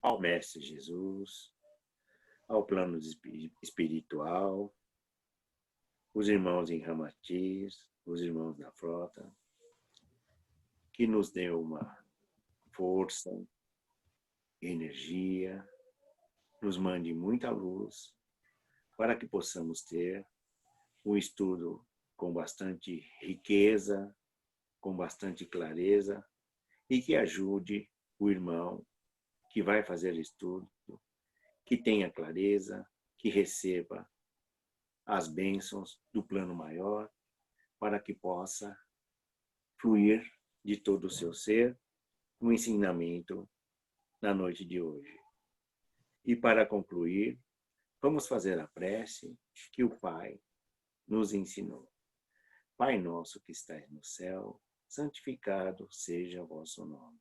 ao Mestre Jesus, ao plano espiritual, os irmãos em Ramatiz, os irmãos da frota, que nos dê uma força, energia, nos mande muita luz, para que possamos ter um estudo com bastante riqueza, com bastante clareza, e que ajude o irmão que vai fazer estudo, que tenha clareza, que receba as bênçãos do plano maior, para que possa fluir de todo o seu ser o ensinamento na noite de hoje. E para concluir, vamos fazer a prece que o Pai nos ensinou. Pai nosso que estais no céu, santificado seja o vosso nome.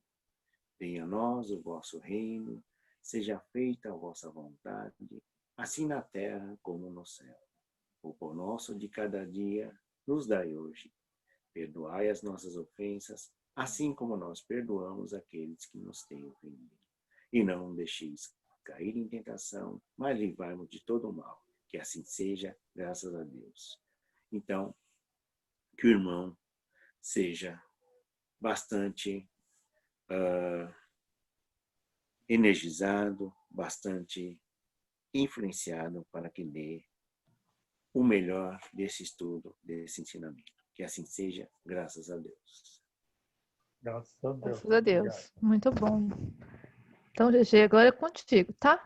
Venha a nós o vosso reino, seja feita a vossa vontade, assim na terra como no céu. O pão nosso de cada dia nos dai hoje. Perdoai as nossas ofensas, assim como nós perdoamos aqueles que nos têm ofendido. E não deixeis cair em tentação, mas livrai-nos de todo o mal. Que assim seja, graças a Deus. Então, que o irmão seja bastante energizado, bastante influenciado para que dê o melhor desse estudo, desse ensinamento. Que assim seja, graças a Deus. Graças a Deus. Graças a Deus. Muito bom. Então, GG, agora é contigo, tá?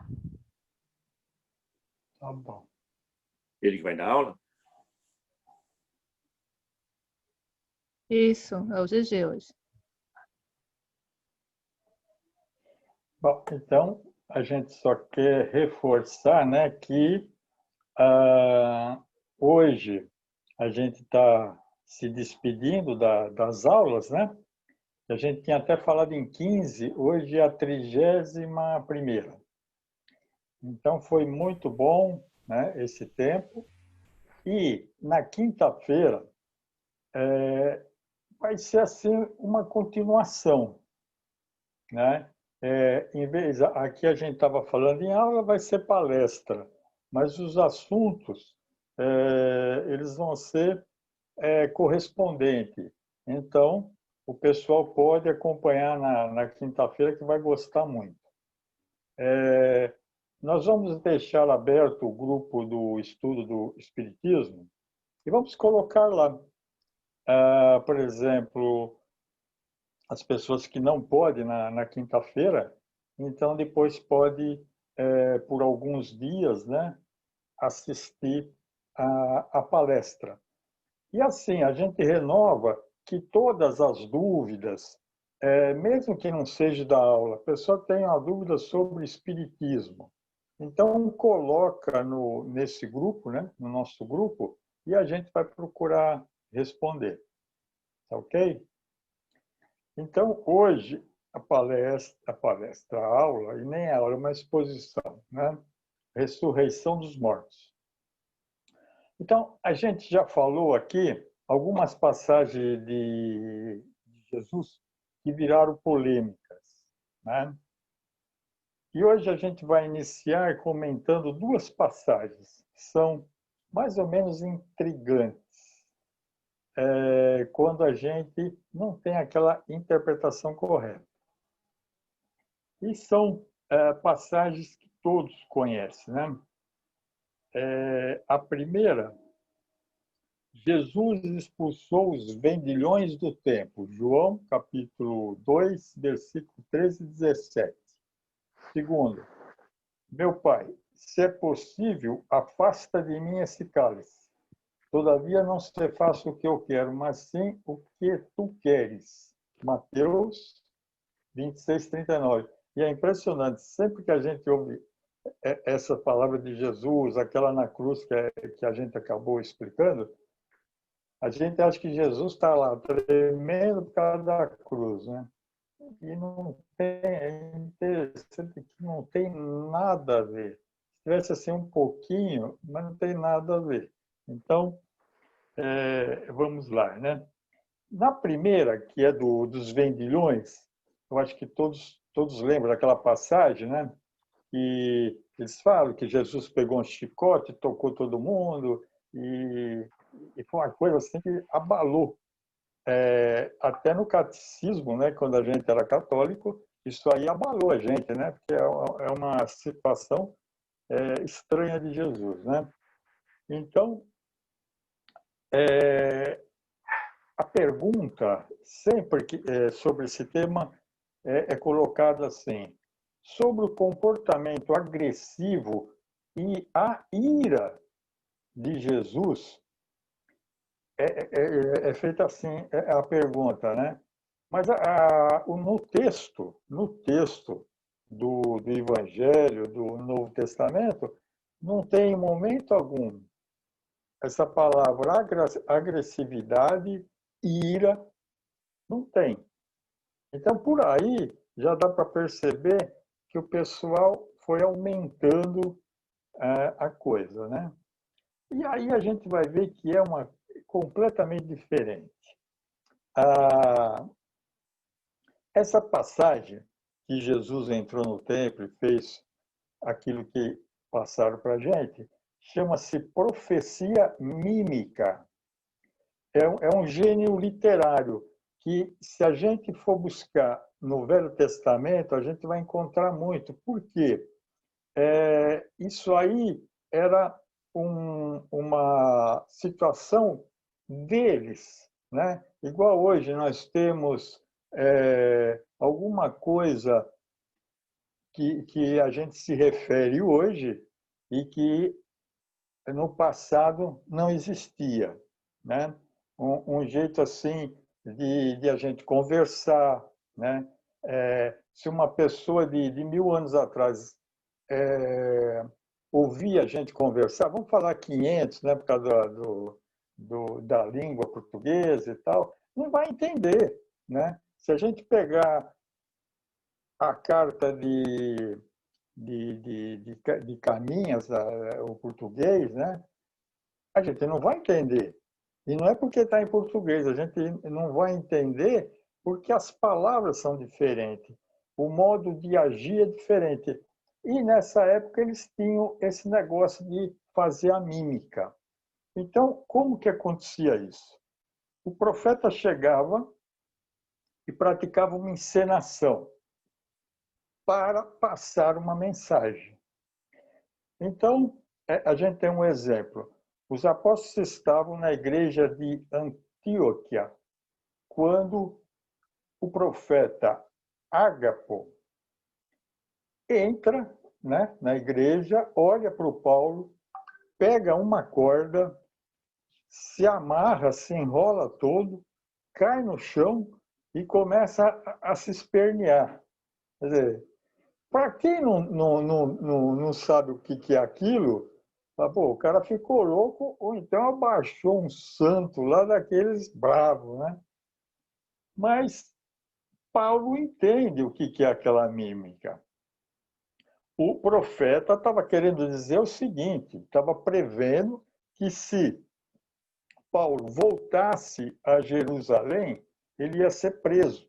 Tá bom. Ele que vai dar aula? Isso, é o GG hoje. Bom, então, a gente só quer reforçar, né, que hoje a gente está se despedindo das aulas, né? A gente tinha até falado em 15, hoje é a 31ª. Então, foi muito bom, né, esse tempo. E, na quinta-feira, vai ser assim uma continuação, né? Em vez, aqui a gente estava falando em aula, vai ser palestra, mas os assuntos eles vão ser correspondentes. Então, o pessoal pode acompanhar na quinta-feira, que vai gostar muito. Nós vamos deixar aberto o grupo do estudo do Espiritismo e vamos colocar lá, por exemplo, as pessoas que não podem na quinta-feira, então depois pode, por alguns dias, né, assistir a palestra. E assim, a gente renova que todas as dúvidas, mesmo que não seja da aula, a pessoa tem uma dúvida sobre espiritismo. Então, coloca nesse grupo, né, no nosso grupo, e a gente vai procurar responder. Tá ok? Então, hoje, a aula, e nem a aula, é uma exposição, né? Ressurreição dos mortos. Então, a gente já falou aqui algumas passagens de Jesus que viraram polêmicas, né? E hoje a gente vai iniciar comentando duas passagens que são mais ou menos intrigantes, quando a gente não tem aquela interpretação correta. E são passagens que todos conhecem, né? A primeira, Jesus expulsou os vendilhões do templo. João, capítulo 2, versículo 13 e 17. Segundo, meu Pai, se é possível, afasta de mim esse cálice. Todavia não se faça o que eu quero, mas sim o que tu queres. Mateus 26, 39. E é impressionante, sempre que a gente ouve essa palavra de Jesus, aquela na cruz que a gente acabou explicando, a gente acha que Jesus está lá tremendo por causa da cruz, né? E não tem, é interessante que não tem nada a ver. Se tivesse assim um pouquinho, mas não tem nada a ver. Então, vamos lá, né? Na primeira, que é dos vendilhões, eu acho que todos todos lembram daquela passagem, né? E eles falam que Jesus pegou um chicote, tocou todo mundo, e foi uma coisa assim que abalou. Até no catecismo, né, quando a gente era católico, isso aí abalou a gente, né? Porque é uma situação estranha de Jesus, né? Então, a pergunta sempre sobre esse tema é colocada assim: sobre o comportamento agressivo e a ira de Jesus, é feita assim a pergunta, né? Mas no texto do Evangelho, do Novo Testamento, não tem em momento algum essa palavra agressividade, ira, não tem. Então, por aí, já dá para perceber que o pessoal foi aumentando a coisa, né? E aí a gente vai ver que é completamente diferente. Essa passagem que Jesus entrou no templo e fez aquilo que passaram para a gente, chama-se profecia mímica. É um gênero literário que, se a gente for buscar no Velho Testamento, a gente vai encontrar muito. Por quê? Isso aí era uma situação deles, né? Igual hoje nós temos alguma coisa que a gente se refere hoje e que no passado não existia, né? Um jeito assim de a gente conversar, né? Se uma pessoa de 1000 anos atrás ouvia a gente conversar, vamos falar 500, né? Por causa da língua portuguesa e tal, não vai entender, né? Se a gente pegar a carta de Caminhas, o português, né? A gente não vai entender. E não é porque está em português, a gente não vai entender porque as palavras são diferentes, o modo de agir é diferente. E nessa época eles tinham esse negócio de fazer a mímica. Então, como que acontecia isso? O profeta chegava e praticava uma encenação para passar uma mensagem. Então, a gente tem um exemplo. Os apóstolos estavam na igreja de Antioquia, quando o profeta Ágapo entra, né, na igreja, olha para o Paulo, pega uma corda, se amarra, se enrola todo, cai no chão e começa a se espernear. Quer dizer, para quem não sabe o que é aquilo, pô, o cara ficou louco ou então abaixou um santo lá daqueles bravos, né? Mas Paulo entende o que é aquela mímica. O profeta estava querendo dizer o seguinte, estava prevendo que se Paulo voltasse a Jerusalém, ele ia ser preso.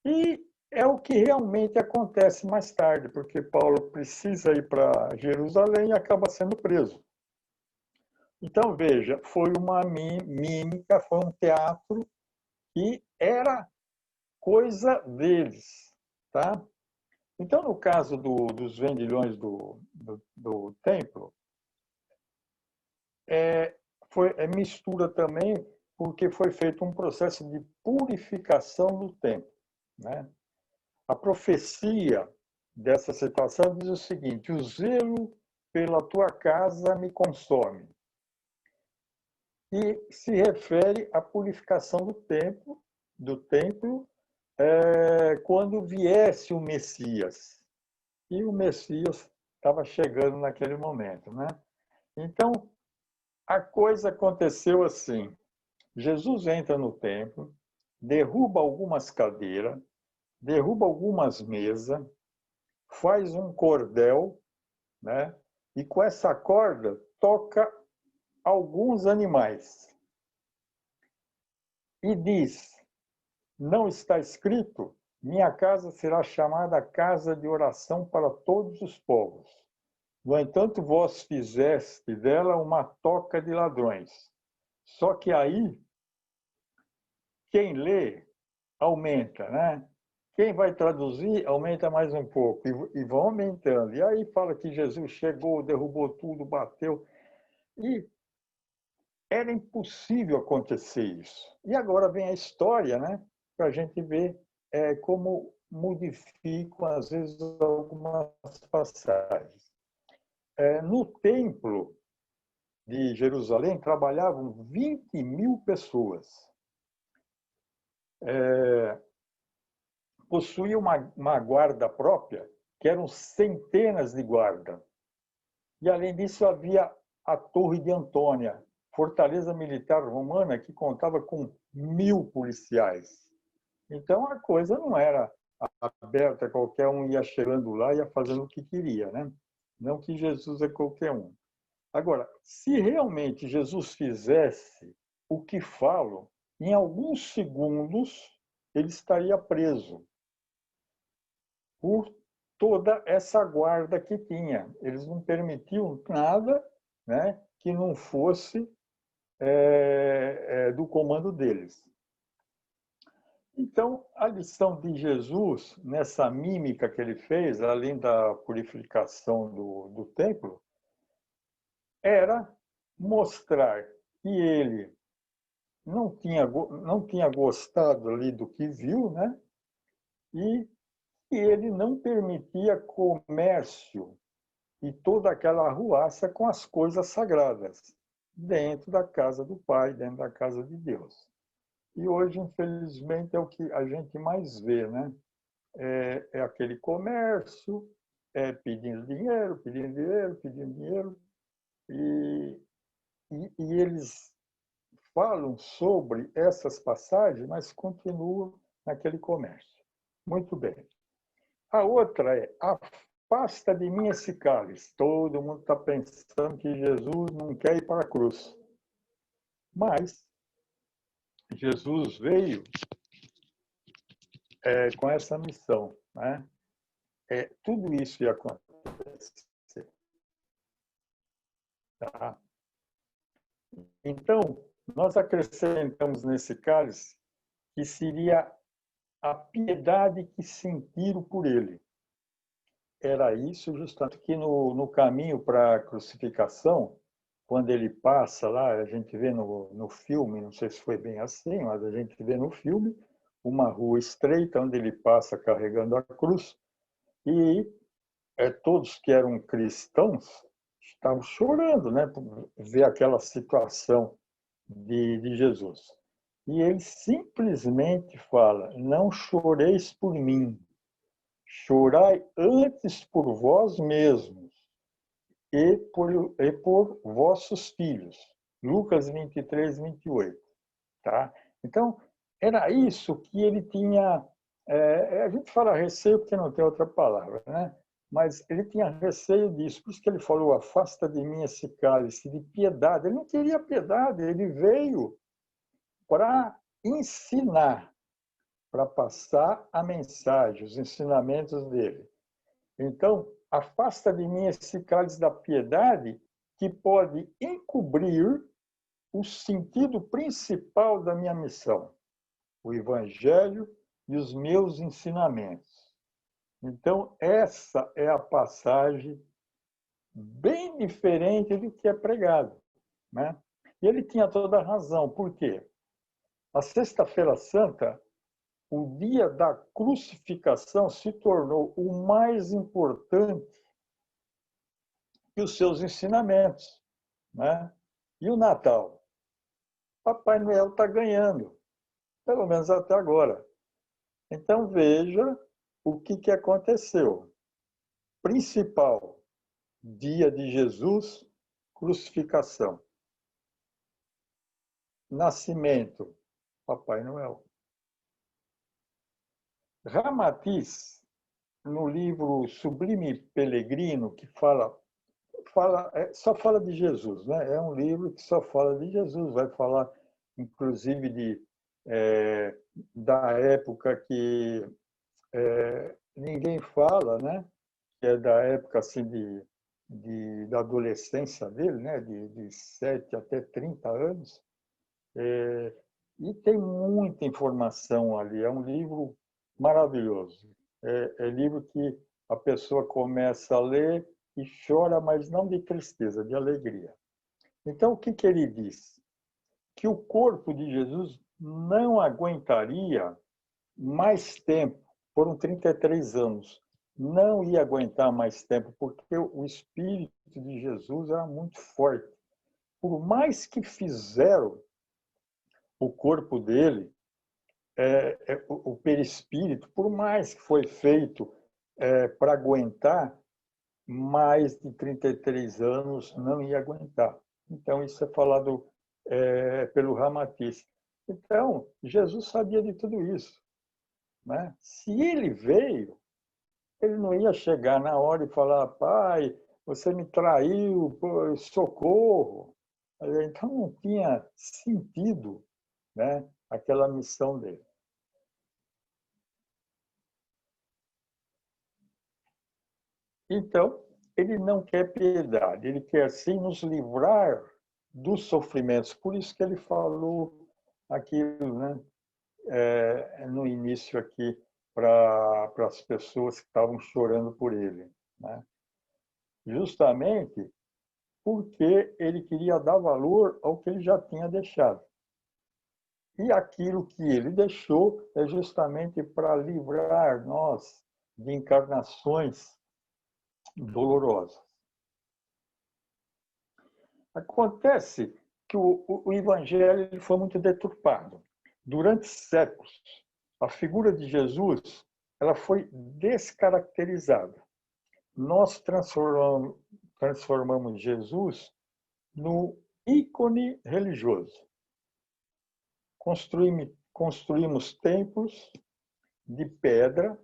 E é o que realmente acontece mais tarde, porque Paulo precisa ir para Jerusalém e acaba sendo preso. Então, veja, foi uma mímica, foi um teatro e era coisa deles, tá? Então, no caso dos vendilhões do templo, foi mistura também, porque foi feito um processo de purificação do templo, né? A profecia dessa situação diz o seguinte: o zelo pela tua casa me consome. E se refere à purificação do templo, quando viesse o Messias. E o Messias estava chegando naquele momento, né? Então, a coisa aconteceu assim: Jesus entra no templo, derruba algumas cadeiras, derruba algumas mesas, faz um cordel, né? E com essa corda toca alguns animais. E diz: não está escrito, minha casa será chamada casa de oração para todos os povos. No entanto, vós fizeste dela uma toca de ladrões. Só que aí, quem lê, aumenta, né? Quem vai traduzir, aumenta mais um pouco, e vão aumentando. E aí fala que Jesus chegou, derrubou tudo, bateu. E era impossível acontecer isso. E agora vem a história, né? Para a gente ver como modificam, às vezes, algumas passagens. No templo de Jerusalém trabalhavam 20.000 pessoas. Possuía uma guarda própria, que eram centenas de guardas. E, além disso, havia a Torre de Antônia, fortaleza militar romana que contava com 1.000 policiais. Então, a coisa não era aberta, qualquer um ia chegando lá e ia fazendo o que queria, né? Não que Jesus é qualquer um. Agora, se realmente Jesus fizesse o que falam, em alguns segundos ele estaria preso por toda essa guarda que tinha. Eles não permitiam nada, né, que não fosse do comando deles. Então, a lição de Jesus, nessa mímica que ele fez, além da purificação do templo, era mostrar que ele não tinha gostado ali do que viu, né? E que ele não permitia comércio e toda aquela arruaça com as coisas sagradas dentro da casa do Pai, dentro da casa de Deus. E hoje, infelizmente, é o que a gente mais vê, né? É aquele comércio, pedindo dinheiro, pedindo dinheiro, pedindo dinheiro. E eles falam sobre essas passagens, mas continuam naquele comércio. Muito bem. A outra é: afasta de mim esse cálice. Todo mundo está pensando que Jesus não quer ir para a cruz. Mas Jesus veio com essa missão, né? Tudo isso ia acontecer. Tá? Então, nós acrescentamos nesse cálice que seria a piedade que sentiram por ele. Era isso justamente que no caminho para a crucificação, quando ele passa lá, a gente vê no filme, não sei se foi bem assim, mas a gente vê no filme uma rua estreita onde ele passa carregando a cruz, e todos que eram cristãos estavam chorando, né, por ver aquela situação de Jesus. E ele simplesmente fala: não choreis por mim, chorai antes por vós mesmos e por vossos filhos. Lucas 23, 28. Tá? Então, era isso que ele tinha. A gente fala receio porque não tem outra palavra, né? Mas ele tinha receio disso. Por isso que ele falou: afasta de mim esse cálice de piedade. Ele não queria piedade, ele veio para ensinar, para passar a mensagem, os ensinamentos dele. Então, afasta de mim esse cálice da piedade que pode encobrir o sentido principal da minha missão, o Evangelho e os meus ensinamentos. Então, essa é a passagem bem diferente do que é pregado, né? E ele tinha toda a razão. Por quê? A Sexta-feira Santa, o dia da crucificação, se tornou o mais importante que os seus ensinamentos, né? E o Natal? Papai Noel está ganhando, pelo menos até agora. Então, veja o que aconteceu. Principal, dia de Jesus, crucificação. Nascimento, Papai Noel. Ramatiz, no livro Sublime Pelegrino, que só fala de Jesus, né? É um livro que só fala de Jesus, vai falar, inclusive, da época que ninguém fala, né? Que é da época assim da adolescência dele, né? De 7 até 30 anos. E tem muita informação ali. É um livro maravilhoso. É livro que a pessoa começa a ler e chora, mas não de tristeza, de alegria. Então, o que ele diz? Que o corpo de Jesus não aguentaria mais tempo. Foram 33 anos. Não ia aguentar mais tempo, porque o espírito de Jesus era muito forte. Por mais que fizeram o corpo dele, o perispírito, por mais que foi feito para aguentar, mais de 33 anos não ia aguentar. Então, isso é falado pelo Ramatiz. Então, Jesus sabia de tudo isso, né? Se ele veio, ele não ia chegar na hora e falar: pai, você me traiu, pô, socorro. Então, não tinha sentido, né, aquela missão dele. Então, ele não quer piedade, ele quer sim nos livrar dos sofrimentos. Por isso que ele falou aquilo, né, no início aqui, para as pessoas que estavam chorando por ele, né? Justamente porque ele queria dar valor ao que ele já tinha deixado. E aquilo que ele deixou é justamente para livrar nós de encarnações dolorosas. Acontece que o evangelho foi muito deturpado. Durante séculos, a figura de Jesus ela foi descaracterizada. Nós transformamos Jesus no ícone religioso. Construímos templos de pedra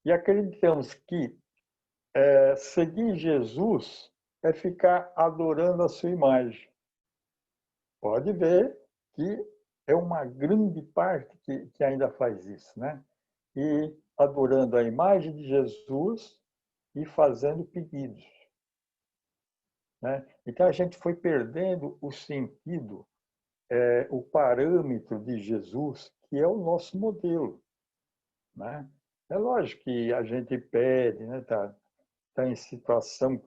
e acreditamos que seguir Jesus é ficar adorando a sua imagem. Pode ver que é uma grande parte que ainda faz isso, né? E adorando a imagem de Jesus e fazendo pedidos, né? Então a gente foi perdendo o sentido, o parâmetro de Jesus, que é o nosso modelo, né? É lógico que a gente pede, né? Tá em situação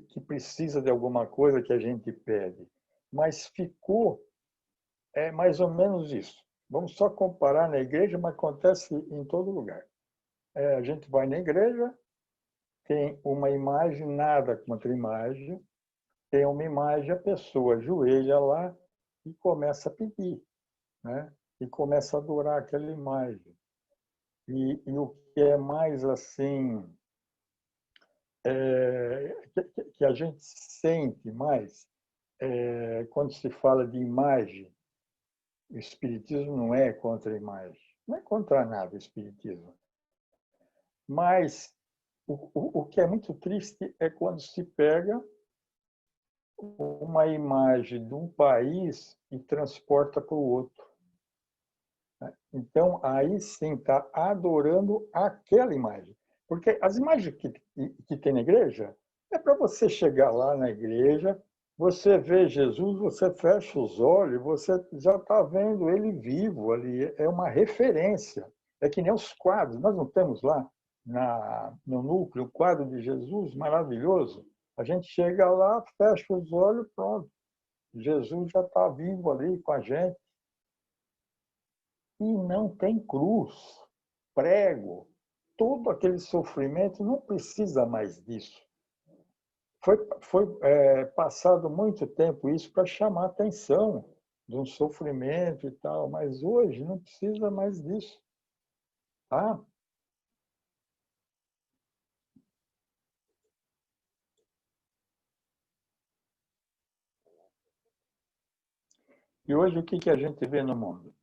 que precisa de alguma coisa que a gente pede, mas ficou mais ou menos isso. Vamos só comparar na igreja, mas acontece em todo lugar. A gente vai na igreja, tem uma imagem, nada contra a imagem, tem uma imagem, a pessoa ajoelha lá e começa a pedir, né? E começa a adorar aquela imagem. E o que é mais assim, que a gente sente mais, quando se fala de imagem, o Espiritismo não é contra a imagem, não é contra nada o Espiritismo. Mas o que é muito triste é quando se pega uma imagem de um país e transporta para o outro. Então, aí sim está adorando aquela imagem. Porque as imagens que tem na igreja é para você chegar lá na igreja, você vê Jesus, você fecha os olhos, você já está vendo ele vivo ali. É uma referência. É que nem os quadros. Nós não temos lá no núcleo um quadro de Jesus maravilhoso. A gente chega lá, fecha os olhos, pronto. Jesus já está vivo ali com a gente. E não tem cruz, prego, todo aquele sofrimento, não precisa mais disso. Foi passado muito tempo isso para chamar a atenção de um sofrimento e tal, mas hoje não precisa mais disso. Tá? E hoje o que a gente vê no mundo?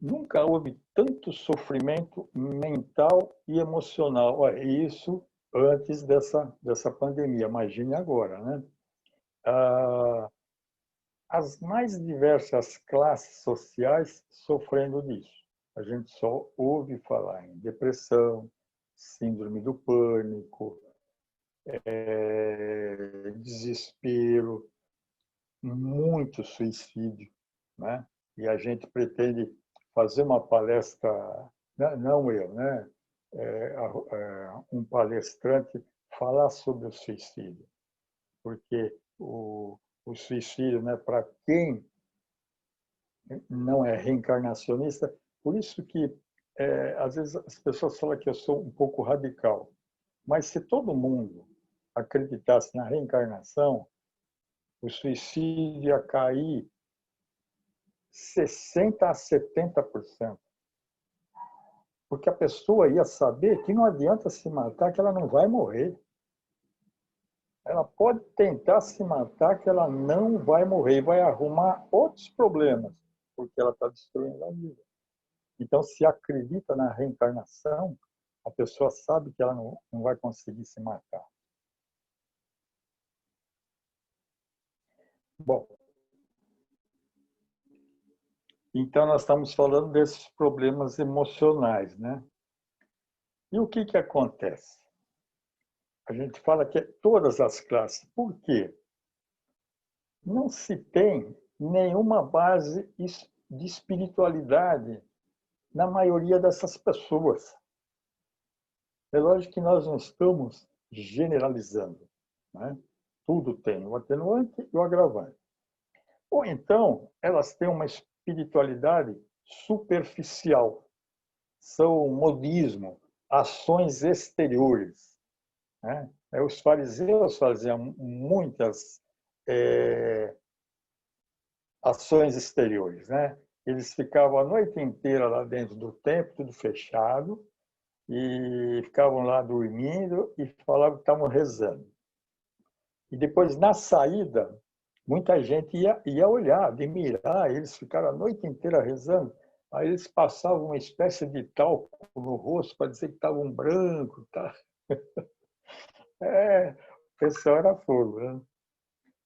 Nunca houve tanto sofrimento mental e emocional. Olha, isso antes dessa pandemia, imagine agora, né? As mais diversas classes sociais sofrendo disso. A gente só ouve falar em depressão, síndrome do pânico, desespero, muito suicídio, né? E a gente pretende fazer uma palestra, não eu, né? Um palestrante falar sobre o suicídio, porque o suicídio, né, para quem não é reencarnacionista, por isso que às vezes as pessoas falam que eu sou um pouco radical, mas se todo mundo acreditasse na reencarnação, o suicídio ia cair 60% a 70%. Porque a pessoa ia saber que não adianta se matar, que ela não vai morrer. Ela pode tentar se matar, que ela não vai morrer, vai arrumar outros problemas, porque ela está destruindo a vida. Então, se acredita na reencarnação, a pessoa sabe que ela não vai conseguir se matar. Bom, então nós estamos falando desses problemas emocionais, né? E o que acontece? A gente fala que é todas as classes. Por quê? Não se tem nenhuma base de espiritualidade na maioria dessas pessoas. É lógico que nós não estamos generalizando, né? Tudo tem o atenuante e o agravante. Ou então, elas têm uma espiritualidade superficial. São modismo, ações exteriores, né? Os fariseus faziam muitas ações exteriores, né? Eles ficavam a noite inteira lá dentro do templo, tudo fechado, e ficavam lá dormindo e falavam que estavam rezando. E depois, na saída, muita gente ia olhar, admirar, eles ficaram a noite inteira rezando. Aí eles passavam uma espécie de talco no rosto para dizer que estavam branco. Tá? O pessoal era fogo, né?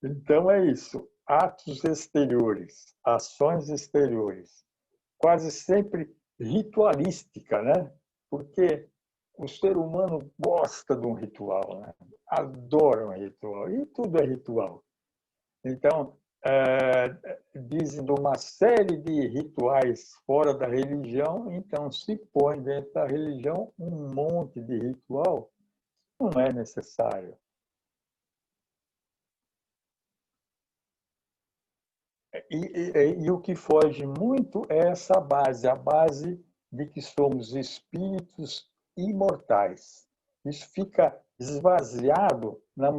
Então é isso. Atos exteriores, ações exteriores, quase sempre ritualística, né? Porque o ser humano gosta de um ritual, né? Adora um ritual, e tudo é ritual. Então, dizem de uma série de rituais fora da religião, então se põe dentro da religião um monte de ritual, não é necessário. E o que foge muito é essa base, a base de que somos espíritos imortais. Isso fica esvaziado na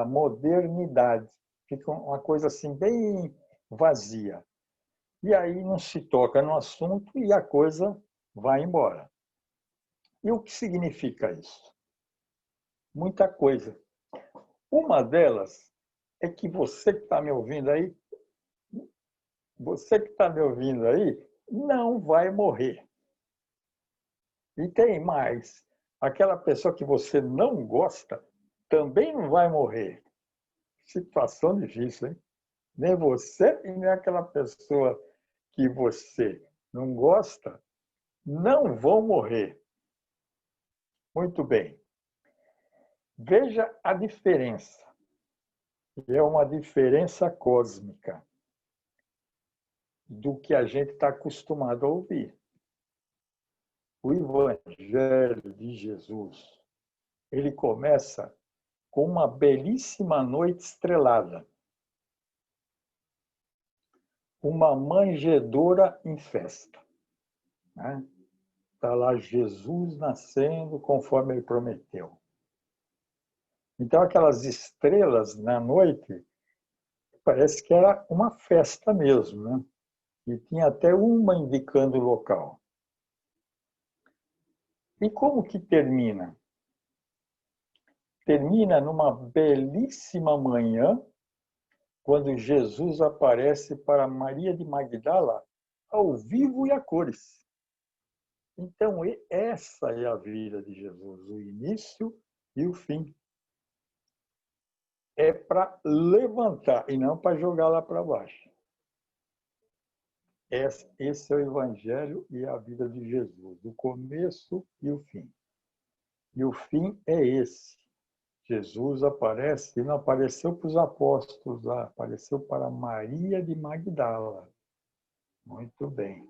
modernidade. Fica uma coisa assim bem vazia. E aí não se toca no assunto e a coisa vai embora. E o que significa isso? Muita coisa. Uma delas é que você que está me ouvindo aí, não vai morrer. E tem mais. Aquela pessoa que você não gosta também não vai morrer. Situação difícil, hein? Nem você e nem aquela pessoa que você não gosta não vão morrer. Muito bem. Veja a diferença. É uma diferença cósmica do que a gente está acostumado a ouvir. O Evangelho de Jesus, ele começa com uma belíssima noite estrelada. Uma manjedoura em festa. Né? Está lá Jesus nascendo conforme ele prometeu. Então, aquelas estrelas na noite, parece que era uma festa mesmo, né? E tinha até uma indicando o local. E como que termina? Termina numa belíssima manhã, quando Jesus aparece para Maria de Magdala, ao vivo e a cores. Então, essa é a vida de Jesus, o início e o fim. É para levantar e não para jogar lá para baixo. Esse é o Evangelho e a vida de Jesus, o começo e o fim. E o fim é esse. Jesus aparece, e não apareceu para os apóstolos lá, apareceu para Maria de Magdala. Muito bem.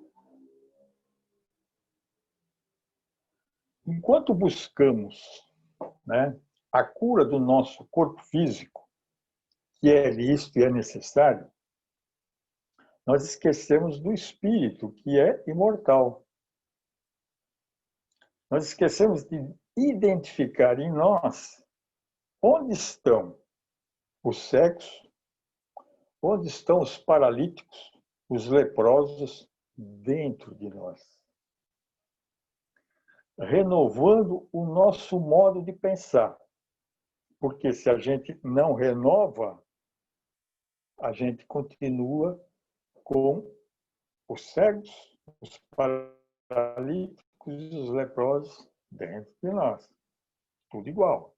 Enquanto buscamos, né, a cura do nosso corpo físico, que é lícito e é necessário, nós esquecemos do espírito, que é imortal. Nós esquecemos de identificar em nós onde estão os cegos, onde estão os paralíticos, os leprosos dentro de nós. Renovando o nosso modo de pensar. Porque se a gente não renova, a gente continua com os cegos, os paralíticos e os leprosos dentro de nós. Tudo igual.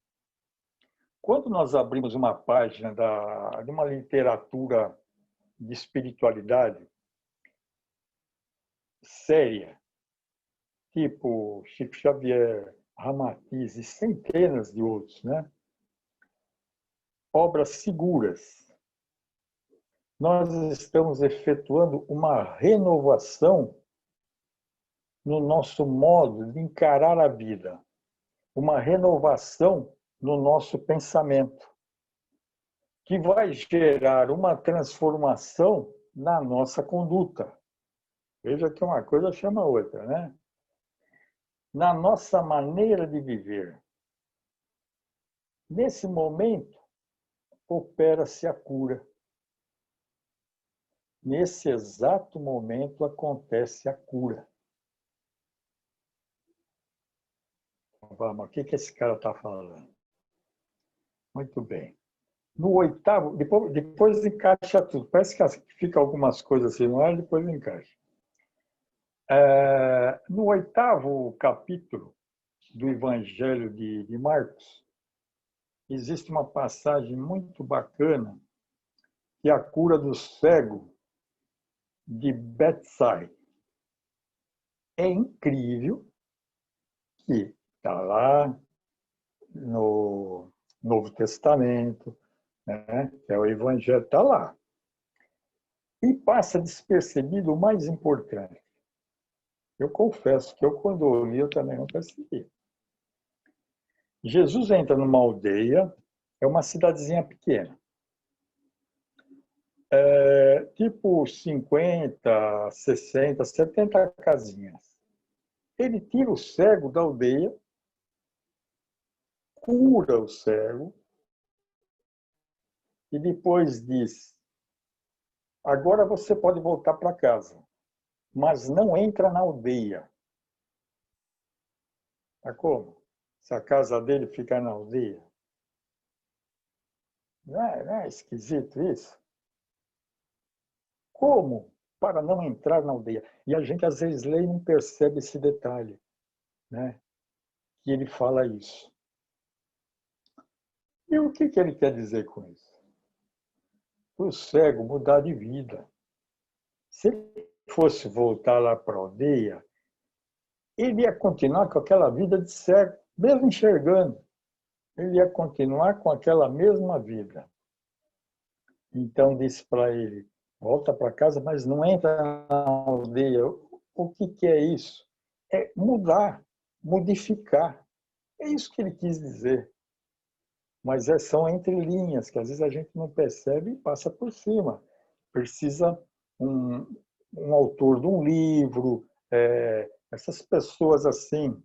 Quando nós abrimos uma página de uma literatura de espiritualidade séria, tipo Chico Xavier, Ramatiz e centenas de outros, né? Obras seguras, nós estamos efetuando uma renovação no nosso modo de encarar a vida, uma renovação no nosso pensamento, que vai gerar uma transformação na nossa conduta. Veja que uma coisa chama a outra, né? Na nossa maneira de viver. Nesse momento, opera-se a cura. Nesse exato momento acontece a cura. Vamos, o que esse cara está falando? Muito bem. No oitavo, depois encaixa tudo. Parece que fica algumas coisas assim no ar, depois encaixa. No oitavo capítulo do Evangelho de Marcos, existe uma passagem muito bacana, que é a cura do cego de Betsaida. É incrível que está lá no Novo Testamento, né? Que é o Evangelho, está lá. E passa despercebido o mais importante. Eu confesso que quando li, eu também não percebi. Jesus entra numa aldeia, é uma cidadezinha pequena. Tipo 50, 60, 70 casinhas. Ele tira o cego da aldeia, cura o cego, e depois diz: agora você pode voltar para casa, mas não entra na aldeia. Tá como? Se a casa dele ficar na aldeia. Não é esquisito isso? Como? Para não entrar na aldeia. E a gente às vezes lê e não percebe esse detalhe, né? Que ele fala isso. E o que ele quer dizer com isso? O cego mudar de vida. Se ele fosse voltar lá para a aldeia, ele ia continuar com aquela vida de cego, mesmo enxergando. Ele ia continuar com aquela mesma vida. Então disse para ele: volta para casa, mas não entra na aldeia. O que é isso? É mudar, modificar. É isso que ele quis dizer. Mas são entrelinhas, que às vezes a gente não percebe e passa por cima. Precisa um autor de um livro, essas pessoas assim,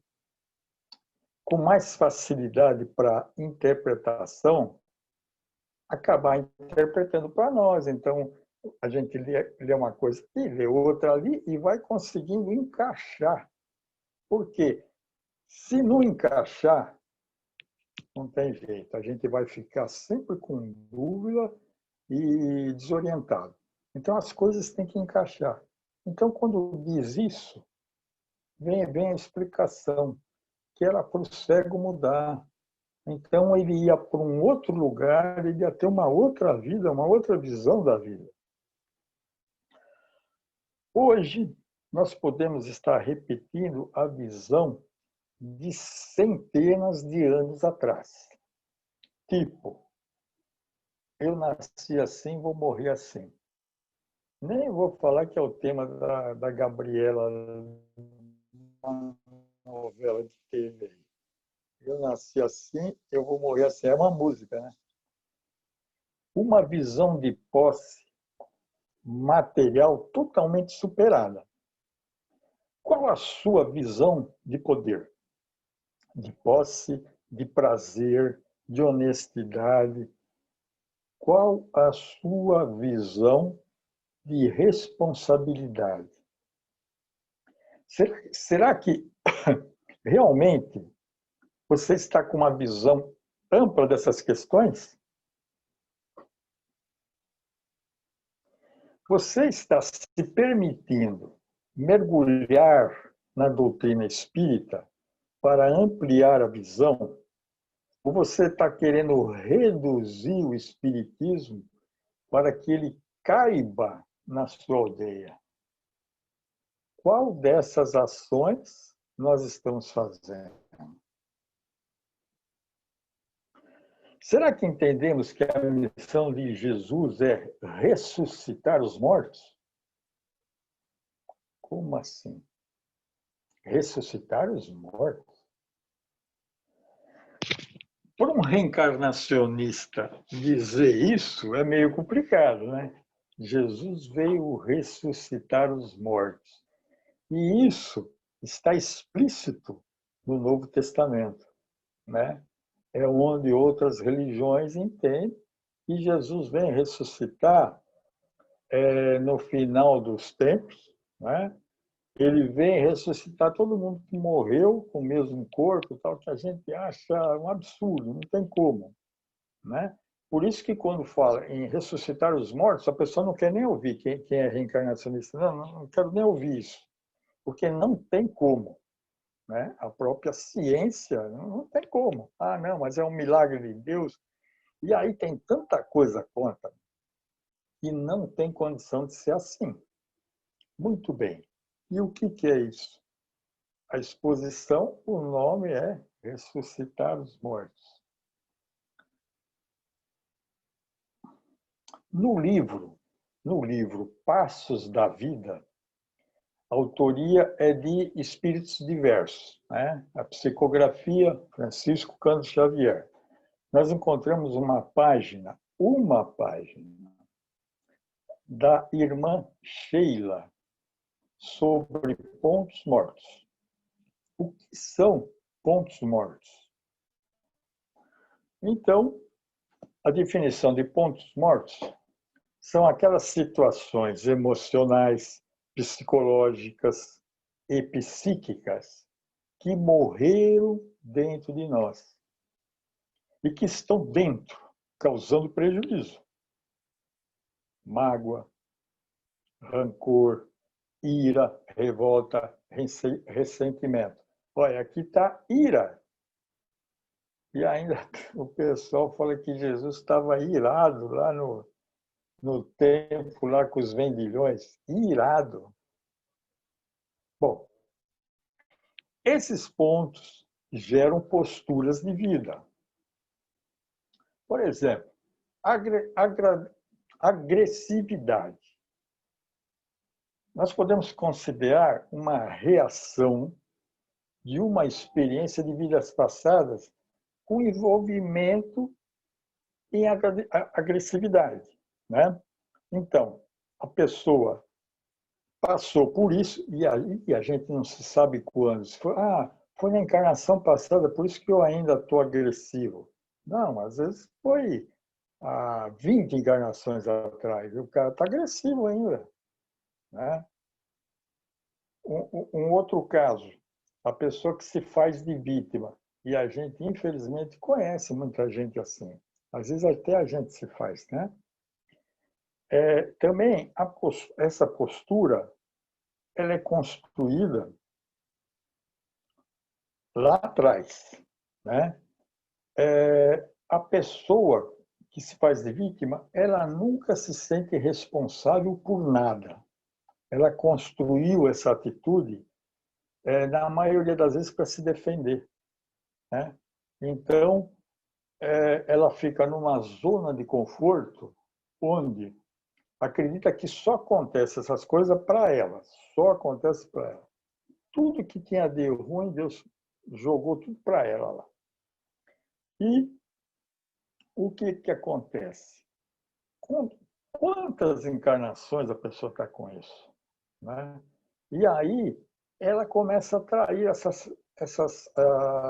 com mais facilidade para interpretação, acabar interpretando para nós. Então, a gente lê uma coisa aqui, lê outra ali e vai conseguindo encaixar. Por quê? Se não encaixar, não tem jeito. A gente vai ficar sempre com dúvida e desorientado. Então, as coisas têm que encaixar. Então, quando diz isso, vem a explicação, que era para o cego mudar. Então, ele ia para um outro lugar, ele ia ter uma outra vida, uma outra visão da vida. Hoje, nós podemos estar repetindo a visão de centenas de anos atrás. Tipo, eu nasci assim, vou morrer assim. Nem vou falar que é o tema da Gabriela, uma novela de TV. Eu nasci assim, eu vou morrer assim. É uma música, né? Uma visão de posse material totalmente superada. Qual a sua visão de poder? De posse, de prazer, de honestidade? Qual a sua visão de responsabilidade? Será que realmente você está com uma visão ampla dessas questões? Você está se permitindo mergulhar na doutrina espírita para ampliar a visão? Ou você está querendo reduzir o espiritismo para que ele caiba na sua aldeia? Qual dessas ações nós estamos fazendo? Será que entendemos que a missão de Jesus é ressuscitar os mortos? Como assim? Ressuscitar os mortos? Para um reencarnacionista dizer isso é meio complicado, né? Jesus veio ressuscitar os mortos. E isso está explícito no Novo Testamento, né? É onde outras religiões entendem que Jesus vem ressuscitar no final dos tempos, né? Ele vem ressuscitar todo mundo que morreu com o mesmo corpo, tal, que a gente acha um absurdo, não tem como, né? Por isso que quando fala em ressuscitar os mortos, a pessoa não quer nem ouvir quem é reencarnacionista. Não quero nem ouvir isso, porque não tem como, né? A própria ciência não tem como. Ah, não, mas é um milagre de Deus. E aí tem tanta coisa contra que não tem condição de ser assim. Muito bem. E o que é isso? A exposição, o nome é Ressuscitar os Mortos. No livro Passos da Vida, a autoria é de espíritos diversos, né? A psicografia, Francisco Cândido Xavier. Nós encontramos uma página da irmã Sheila sobre pontos mortos. O que são pontos mortos? Então, a definição de pontos mortos são aquelas situações emocionais, psicológicas e psíquicas que morreram dentro de nós e que estão dentro, causando prejuízo. Mágoa, rancor, ira, revolta, ressentimento. Olha, aqui está ira. E ainda o pessoal fala que Jesus estava irado lá no templo, lá com os vendilhões. Irado. Bom, esses pontos geram posturas de vida. Por exemplo, agressividade. Nós podemos considerar uma reação de uma experiência de vidas passadas com envolvimento em agressividade, né? Então, a pessoa passou por isso e a gente não se sabe quando. Foi na encarnação passada, por isso que eu ainda estou agressivo. Não, às vezes foi há 20 encarnações atrás. O cara está agressivo ainda, né? Um outro caso, a pessoa que se faz de vítima. E a gente, infelizmente, conhece muita gente assim. Às vezes até a gente se faz, né? Também essa postura ela é construída lá atrás, né? A pessoa que se faz de vítima, ela nunca se sente responsável por nada. ela construiu essa atitude, na maioria das vezes, para se defender, né? Então, ela fica numa zona de conforto onde acredita que só acontece essas coisas para ela, só acontece para ela. Tudo que tinha de ruim, Deus jogou tudo para ela lá. E o que acontece? Quantas encarnações a pessoa está com isso, né? E aí ela começa a atrair essas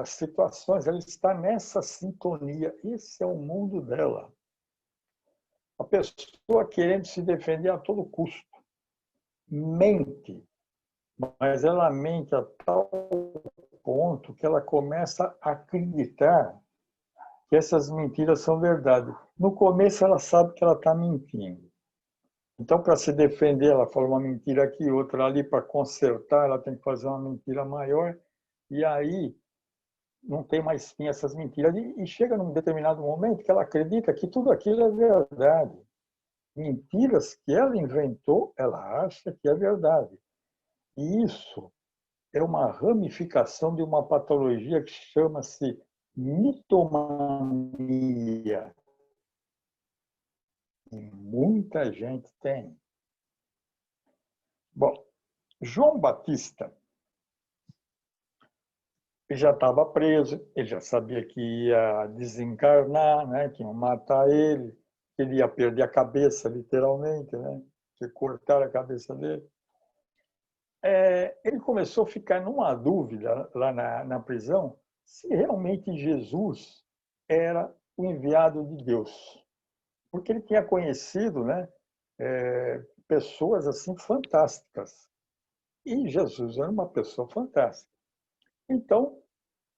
situações, ela está nessa sintonia. Esse é o mundo dela. A pessoa querendo se defender a todo custo. Mente, mas ela mente a tal ponto que ela começa a acreditar que essas mentiras são verdade. No começo ela sabe que ela está mentindo. Então, para se defender, ela fala uma mentira aqui, outra ali, para consertar, ela tem que fazer uma mentira maior. E aí não tem mais fim essas mentiras. E chega num determinado momento que ela acredita que tudo aquilo é verdade. Mentiras que ela inventou, ela acha que é verdade. E isso é uma ramificação de uma patologia que chama-se mitomania. E muita gente tem. Bom, João Batista já estava preso, ele já sabia que ia desencarnar, né, que iam matar ele, que ele ia perder a cabeça, literalmente, né, que cortaram a cabeça dele. Ele começou a ficar numa dúvida lá na prisão se realmente Jesus era o enviado de Deus. Porque ele tinha conhecido, né, pessoas assim fantásticas. E Jesus era uma pessoa fantástica. Então,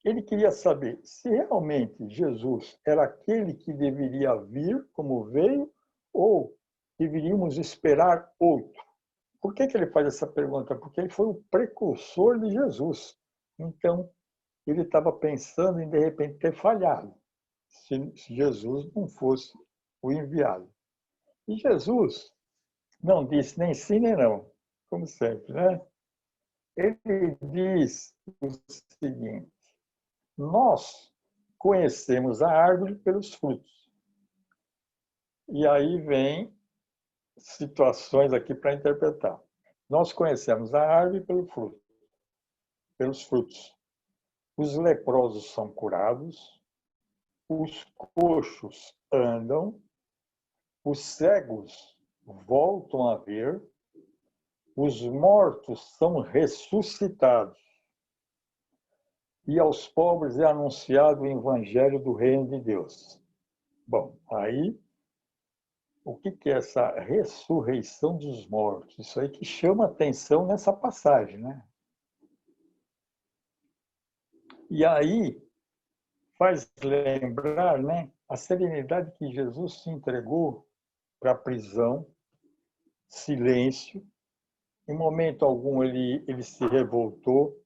ele queria saber se realmente Jesus era aquele que deveria vir, como veio, ou deveríamos esperar outro. Por que ele faz essa pergunta? Porque ele foi o precursor de Jesus. Então, ele estava pensando em, de repente, ter falhado, se Jesus não fosse o enviado. E Jesus não disse nem sim nem não, como sempre, né? Ele diz o seguinte: nós conhecemos a árvore pelos frutos. E aí vem situações aqui para interpretar. Nós conhecemos a árvore pelos frutos. Os leprosos são curados, os coxos andam, os cegos voltam a ver, os mortos são ressuscitados. E aos pobres é anunciado o evangelho do reino de Deus. Bom, aí, o que é essa ressurreição dos mortos? Isso aí que chama atenção nessa passagem, né? E aí, faz lembrar, né, a serenidade que Jesus se entregou para a prisão, silêncio. Em momento algum ele se revoltou,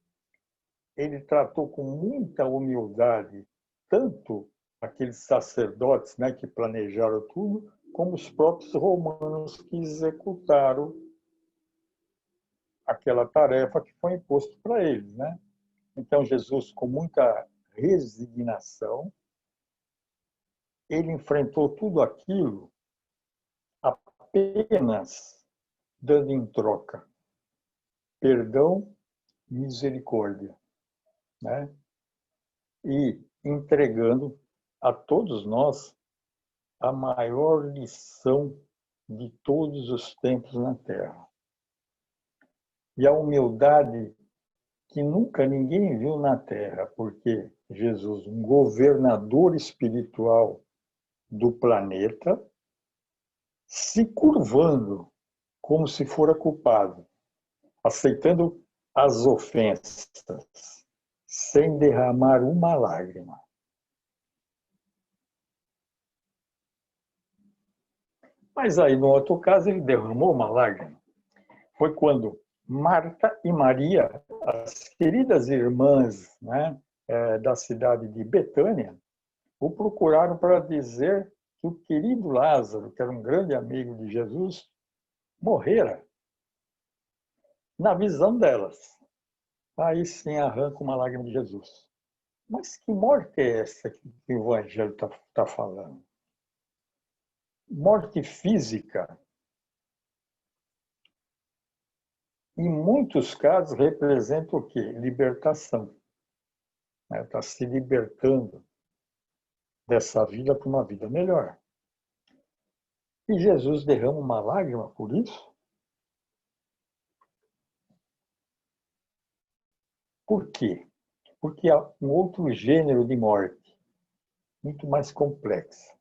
ele tratou com muita humildade tanto aqueles sacerdotes, né, que planejaram tudo, como os próprios romanos que executaram aquela tarefa que foi imposta para eles, né? Então Jesus, com muita resignação, ele enfrentou tudo aquilo apenas dando em troca perdão e misericórdia, né? E entregando a todos nós a maior lição de todos os tempos na Terra. E a humildade que nunca ninguém viu na Terra, porque Jesus, um governador espiritual do planeta, se curvando como se fora culpado, aceitando as ofensas, sem derramar uma lágrima. Mas aí, no outro caso, ele derramou uma lágrima. Foi quando Marta e Maria, as queridas irmãs, né, da cidade de Betânia, o procuraram para dizer que o querido Lázaro, que era um grande amigo de Jesus, morrera. na visão delas. Aí sim arranca uma lágrima de Jesus. Mas que morte é essa que o Evangelho está falando? Morte física, em muitos casos, representa o quê? Libertação. Está se libertando dessa vida para uma vida melhor. E Jesus derrama uma lágrima por isso? Por quê? Porque há um outro gênero de morte, muito mais complexa,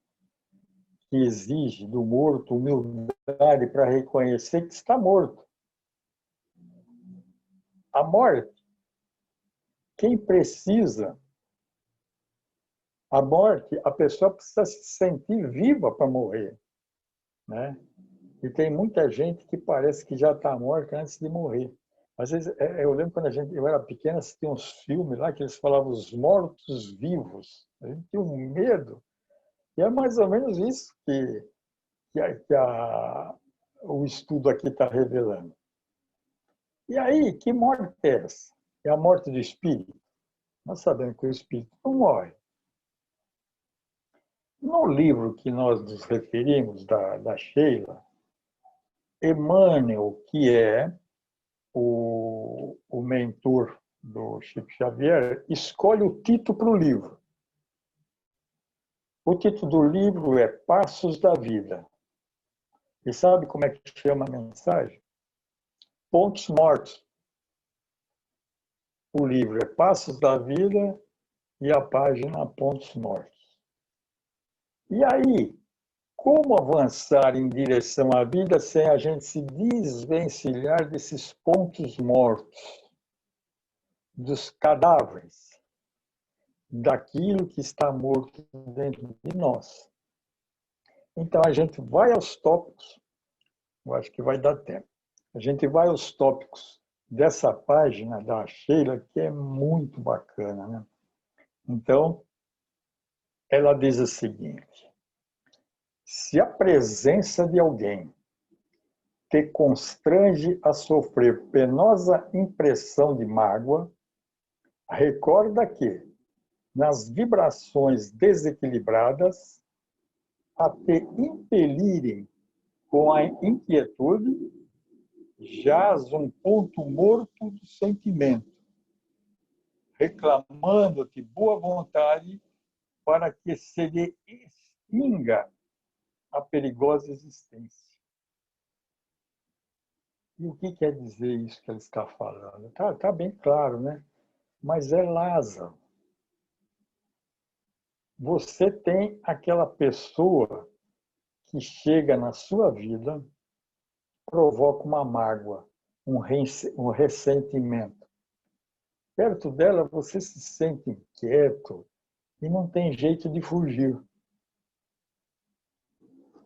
que exige do morto humildade para reconhecer que está morto. A morte, quem precisa, a morte, a pessoa precisa se sentir viva para morrer, né? E tem muita gente que parece que já está morta antes de morrer. Às vezes, eu lembro quando eu era pequena, tinha uns filmes lá que eles falavam os mortos-vivos. A gente tinha um medo. E é mais ou menos isso o estudo aqui está revelando. E aí, que morte é essa? É a morte do espírito? Nós sabemos que o espírito não morre. No livro que nós nos referimos, da Sheila, Emmanuel, que é o mentor do Chico Xavier, escolhe o título para o livro. O título do livro é Passos da Vida. E sabe como é que chama a mensagem? Pontos Mortos. O livro é Passos da Vida e a página Pontos Mortos. E aí, como avançar em direção à vida sem a gente se desvencilhar desses pontos mortos, dos cadáveres, daquilo que está morto dentro de nós? Então, a gente vai aos tópicos, eu acho que vai dar tempo. A gente vai aos tópicos dessa página da Sheila, que é muito bacana, né? Então, ela diz o seguinte: se a presença de alguém te constrange a sofrer penosa impressão de mágoa, recorda que, nas vibrações desequilibradas, a te impelirem com a inquietude, jaz um ponto morto do sentimento, reclamando-te boa vontade para que se lhe extinga a perigosa existência. E o que quer dizer isso que ele está falando? Tá bem claro, né? Mas é Lázaro. Você tem aquela pessoa que chega na sua vida, provoca uma mágoa, um ressentimento. Perto dela, você se sente inquieto e não tem jeito de fugir.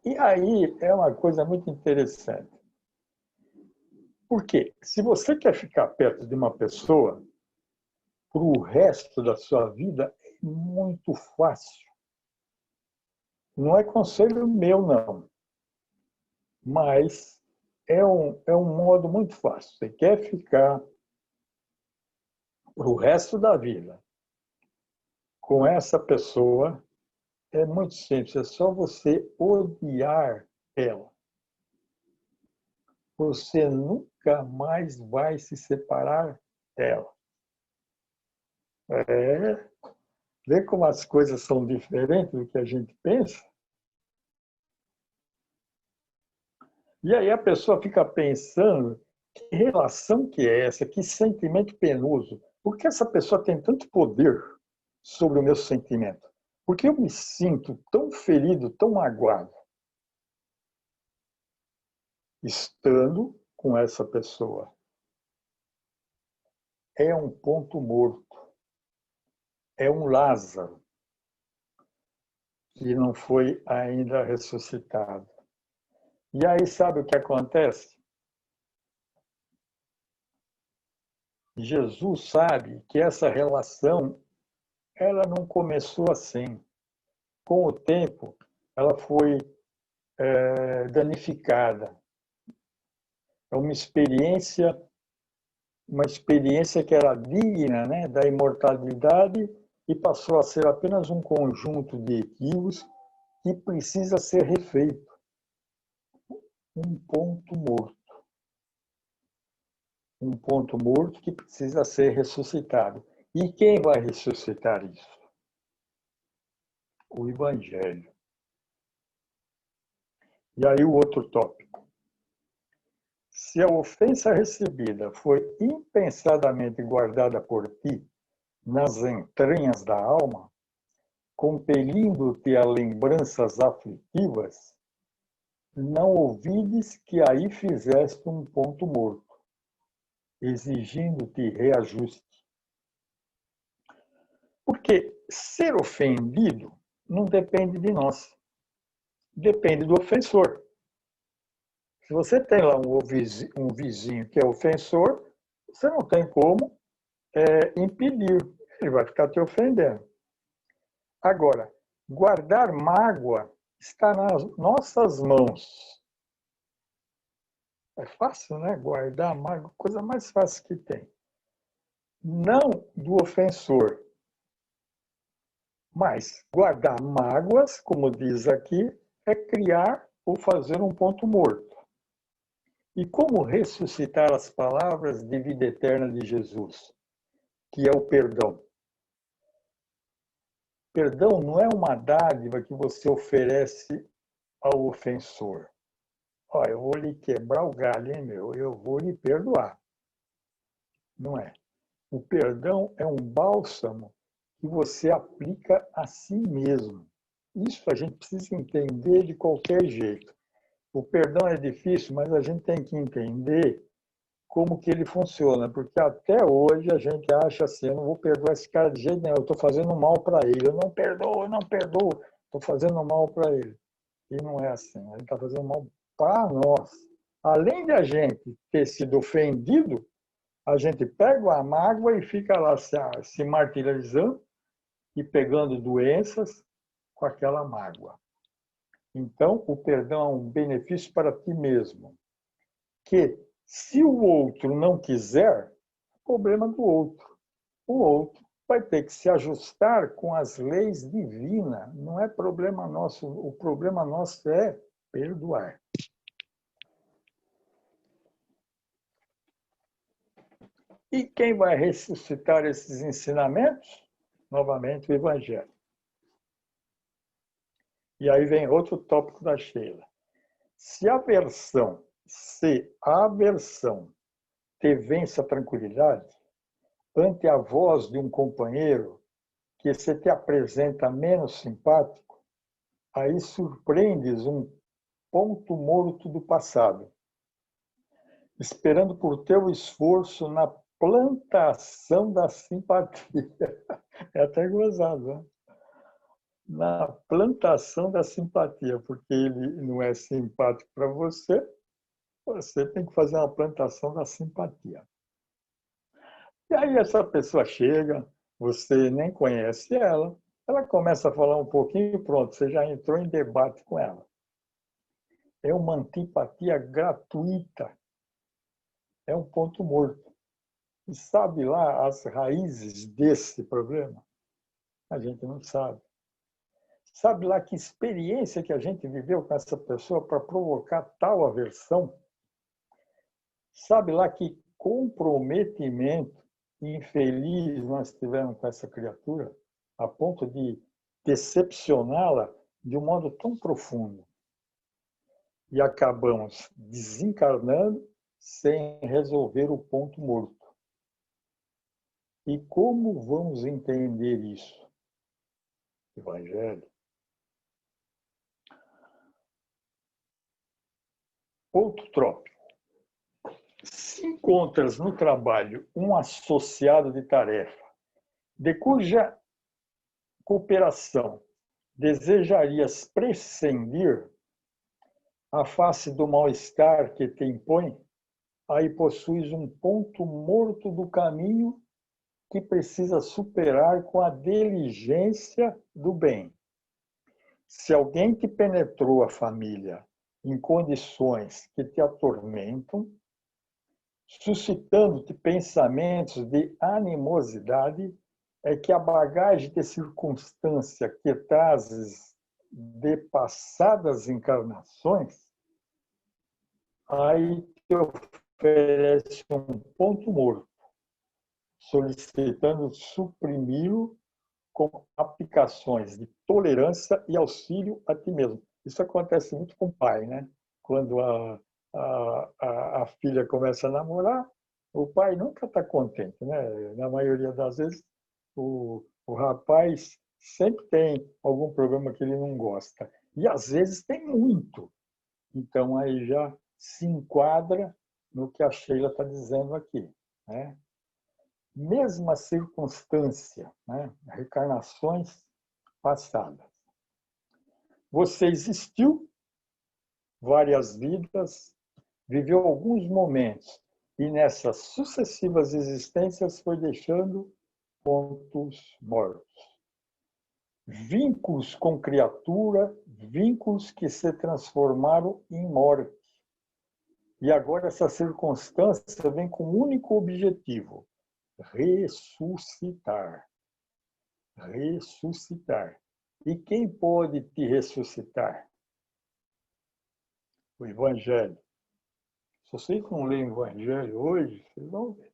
E aí é uma coisa muito interessante. Porque se você quer ficar perto de uma pessoa para o resto da sua vida, é muito fácil. Não é conselho meu, não. Mas é um modo muito fácil. Você quer ficar para o resto da vida com essa pessoa, é muito simples. É só você odiar ela. Você nunca mais vai se separar dela. Vê como as coisas são diferentes do que a gente pensa? E aí a pessoa fica pensando, que relação que é essa? Que sentimento penoso. Por que essa pessoa tem tanto poder sobre o meu sentimento? Porque eu me sinto tão ferido, tão magoado, estando com essa pessoa. É um ponto morto. É um Lázaro que não foi ainda ressuscitado. E aí, sabe o que acontece? Jesus sabe que essa relação, ela não começou assim. Com o tempo, ela foi danificada. É uma experiência uma experiência que era digna, né, da imortalidade e passou a ser apenas um conjunto de equívocos que precisa ser refeito. Um ponto morto. Um ponto morto que precisa ser ressuscitado. E quem vai ressuscitar isso? O Evangelho. E aí o outro tópico. Se a ofensa recebida foi impensadamente guardada por ti nas entranhas da alma, compelindo-te a lembranças aflitivas, não ouvides que aí fizeste um ponto morto, exigindo-te reajuste. Porque ser ofendido não depende de nós, depende do ofensor. Se você tem lá um vizinho que é ofensor, você não tem como impedir, ele vai ficar te ofendendo. Agora, guardar mágoa está nas nossas mãos. É fácil, né? Guardar mágoa, coisa mais fácil que tem. Não do ofensor, mas guardar mágoas, como diz aqui, é criar ou fazer um ponto morto. E como ressuscitar as palavras de vida eterna de Jesus, que é o perdão? Perdão não é uma dádiva que você oferece ao ofensor. Olha, eu vou lhe quebrar o galho, hein, meu? Eu vou lhe perdoar. Não é. O perdão é um bálsamo que você aplica a si mesmo. Isso a gente precisa entender de qualquer jeito. O perdão é difícil, mas a gente tem que entender como que ele funciona, porque até hoje a gente acha assim, eu não vou perdoar esse cara de jeito nenhum, eu estou fazendo mal para ele, eu não perdoo, estou fazendo mal para ele. E não é assim, ele está fazendo mal para nós. Além de a gente ter sido ofendido, a gente pega a mágoa e fica lá se martirizando e pegando doenças com aquela mágoa. Então, o perdão é um benefício para ti mesmo, que se o outro não quiser, problema do outro. O outro vai ter que se ajustar com as leis divinas. Não é problema nosso. O problema nosso é perdoar. E quem vai ressuscitar esses ensinamentos? Novamente, o Evangelho. E aí vem outro tópico da Sheila. Se a aversão te vence a tranquilidade, ante a voz de um companheiro que se te apresenta menos simpático, aí surpreendes um ponto morto do passado, esperando por teu esforço na plantação da simpatia. É até gozado, né? Na plantação da simpatia, porque ele não é simpático para você, você tem que fazer uma plantação da simpatia. E aí essa pessoa chega, você nem conhece ela, ela começa a falar um pouquinho e pronto, você já entrou em debate com ela. É uma antipatia gratuita, é um ponto morto. E sabe lá as raízes desse problema? A gente não sabe. Sabe lá que experiência que a gente viveu com essa pessoa para provocar tal aversão? Sabe lá que comprometimento infeliz nós tivemos com essa criatura, a ponto de decepcioná-la de um modo tão profundo. E acabamos desencarnando sem resolver o ponto morto. E como vamos entender isso? Evangelho. Outro tópico. Se encontras no trabalho um associado de tarefa, de cuja cooperação desejarias prescindir, à face do mal-estar que te impõe, aí possuis um ponto morto do caminho que precisa superar com a diligência do bem. Se alguém te penetrou a família em condições que te atormentam, suscitando-te pensamentos de animosidade, é que a bagagem de circunstância que trazes de passadas encarnações, aí te oferece um ponto morto, solicitando suprimi-lo com aplicações de tolerância e auxílio a ti mesmo. Isso acontece muito com o pai, né? Quando a filha começa a namorar, o pai nunca está contente, né? Na maioria das vezes, o rapaz sempre tem algum problema que ele não gosta. E às vezes tem muito. Então aí já se enquadra no que a Sheila está dizendo aqui, né? Mesma circunstância, né? Reencarnações passadas. Você existiu várias vidas, viveu alguns momentos e nessas sucessivas existências foi deixando pontos mortos. Vínculos com criatura, vínculos que se transformaram em morte. E agora essa circunstância vem com um único objetivo: ressuscitar. Ressuscitar. E quem pode te ressuscitar? O Evangelho. Se vocês não lerem o Evangelho hoje, vocês vão ver.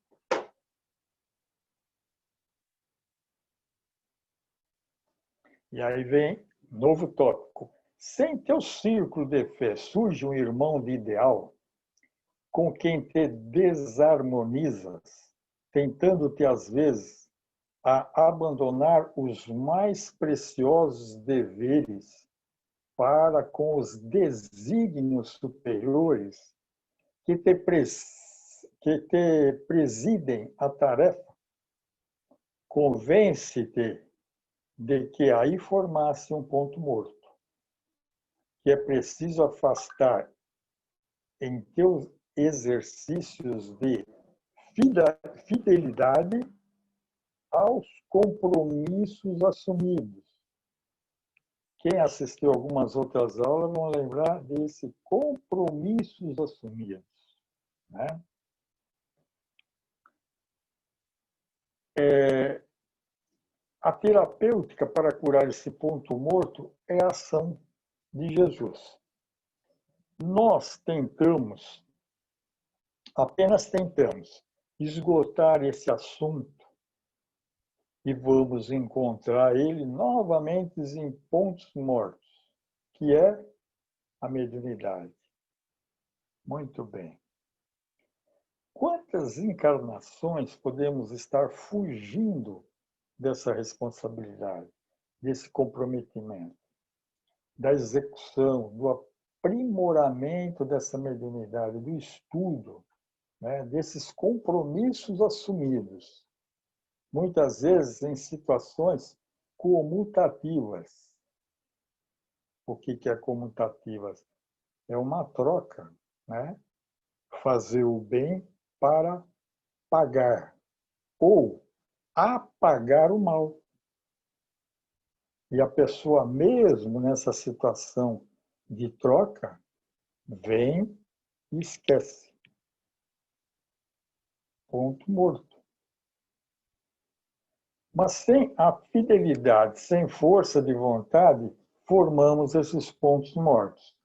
E aí vem novo tópico. Se em teu círculo de fé surge um irmão de ideal, com quem te desarmonizas, tentando-te às vezes a abandonar os mais preciosos deveres para com os desígnios superiores que te presidem a tarefa, convence-te de que aí formasse um ponto morto, que é preciso afastar em teus exercícios de fidelidade aos compromissos assumidos. Quem assistiu algumas outras aulas vão lembrar desse compromissos assumidos, né? A terapêutica para curar esse ponto morto é a ação de Jesus. Nós apenas tentamos esgotar esse assunto e vamos encontrar ele novamente em pontos mortos, que é a mediunidade. Muito bem. Quantas encarnações podemos estar fugindo dessa responsabilidade, desse comprometimento, da execução, do aprimoramento dessa mediunidade, do estudo, né, desses compromissos assumidos, muitas vezes em situações comutativas. O que é comutativas? É uma troca, né? Fazer o bem para pagar ou apagar o mal. E a pessoa, mesmo nessa situação de troca, vem e esquece. Ponto morto. Mas sem a fidelidade, sem força de vontade, formamos esses pontos mortos.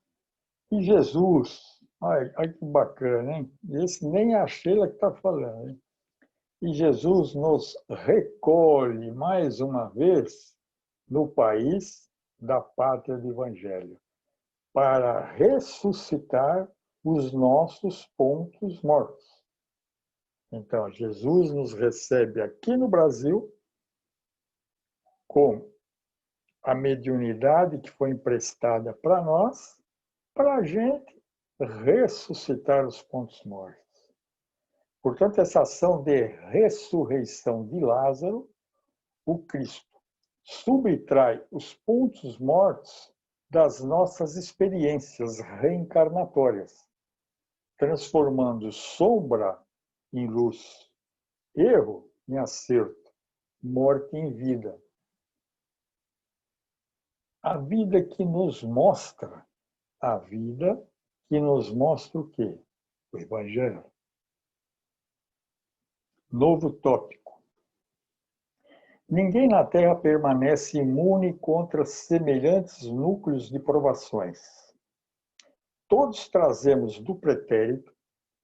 E Jesus, ai que bacana, hein? Esse nem a Sheila que está falando, hein? E Jesus nos recolhe mais uma vez no país da pátria do Evangelho, para ressuscitar os nossos pontos mortos. Então, Jesus nos recebe aqui no Brasil com a mediunidade que foi emprestada para nós, para a gente ressuscitar os pontos mortos. Portanto, essa ação de ressurreição de Lázaro, o Cristo subtrai os pontos mortos das nossas experiências reencarnatórias, transformando sombra em luz, erro em acerto, morte em vida. A vida que nos mostra, o quê? O Evangelho. Novo tópico. Ninguém na Terra permanece imune contra semelhantes núcleos de provações. Todos trazemos do pretérito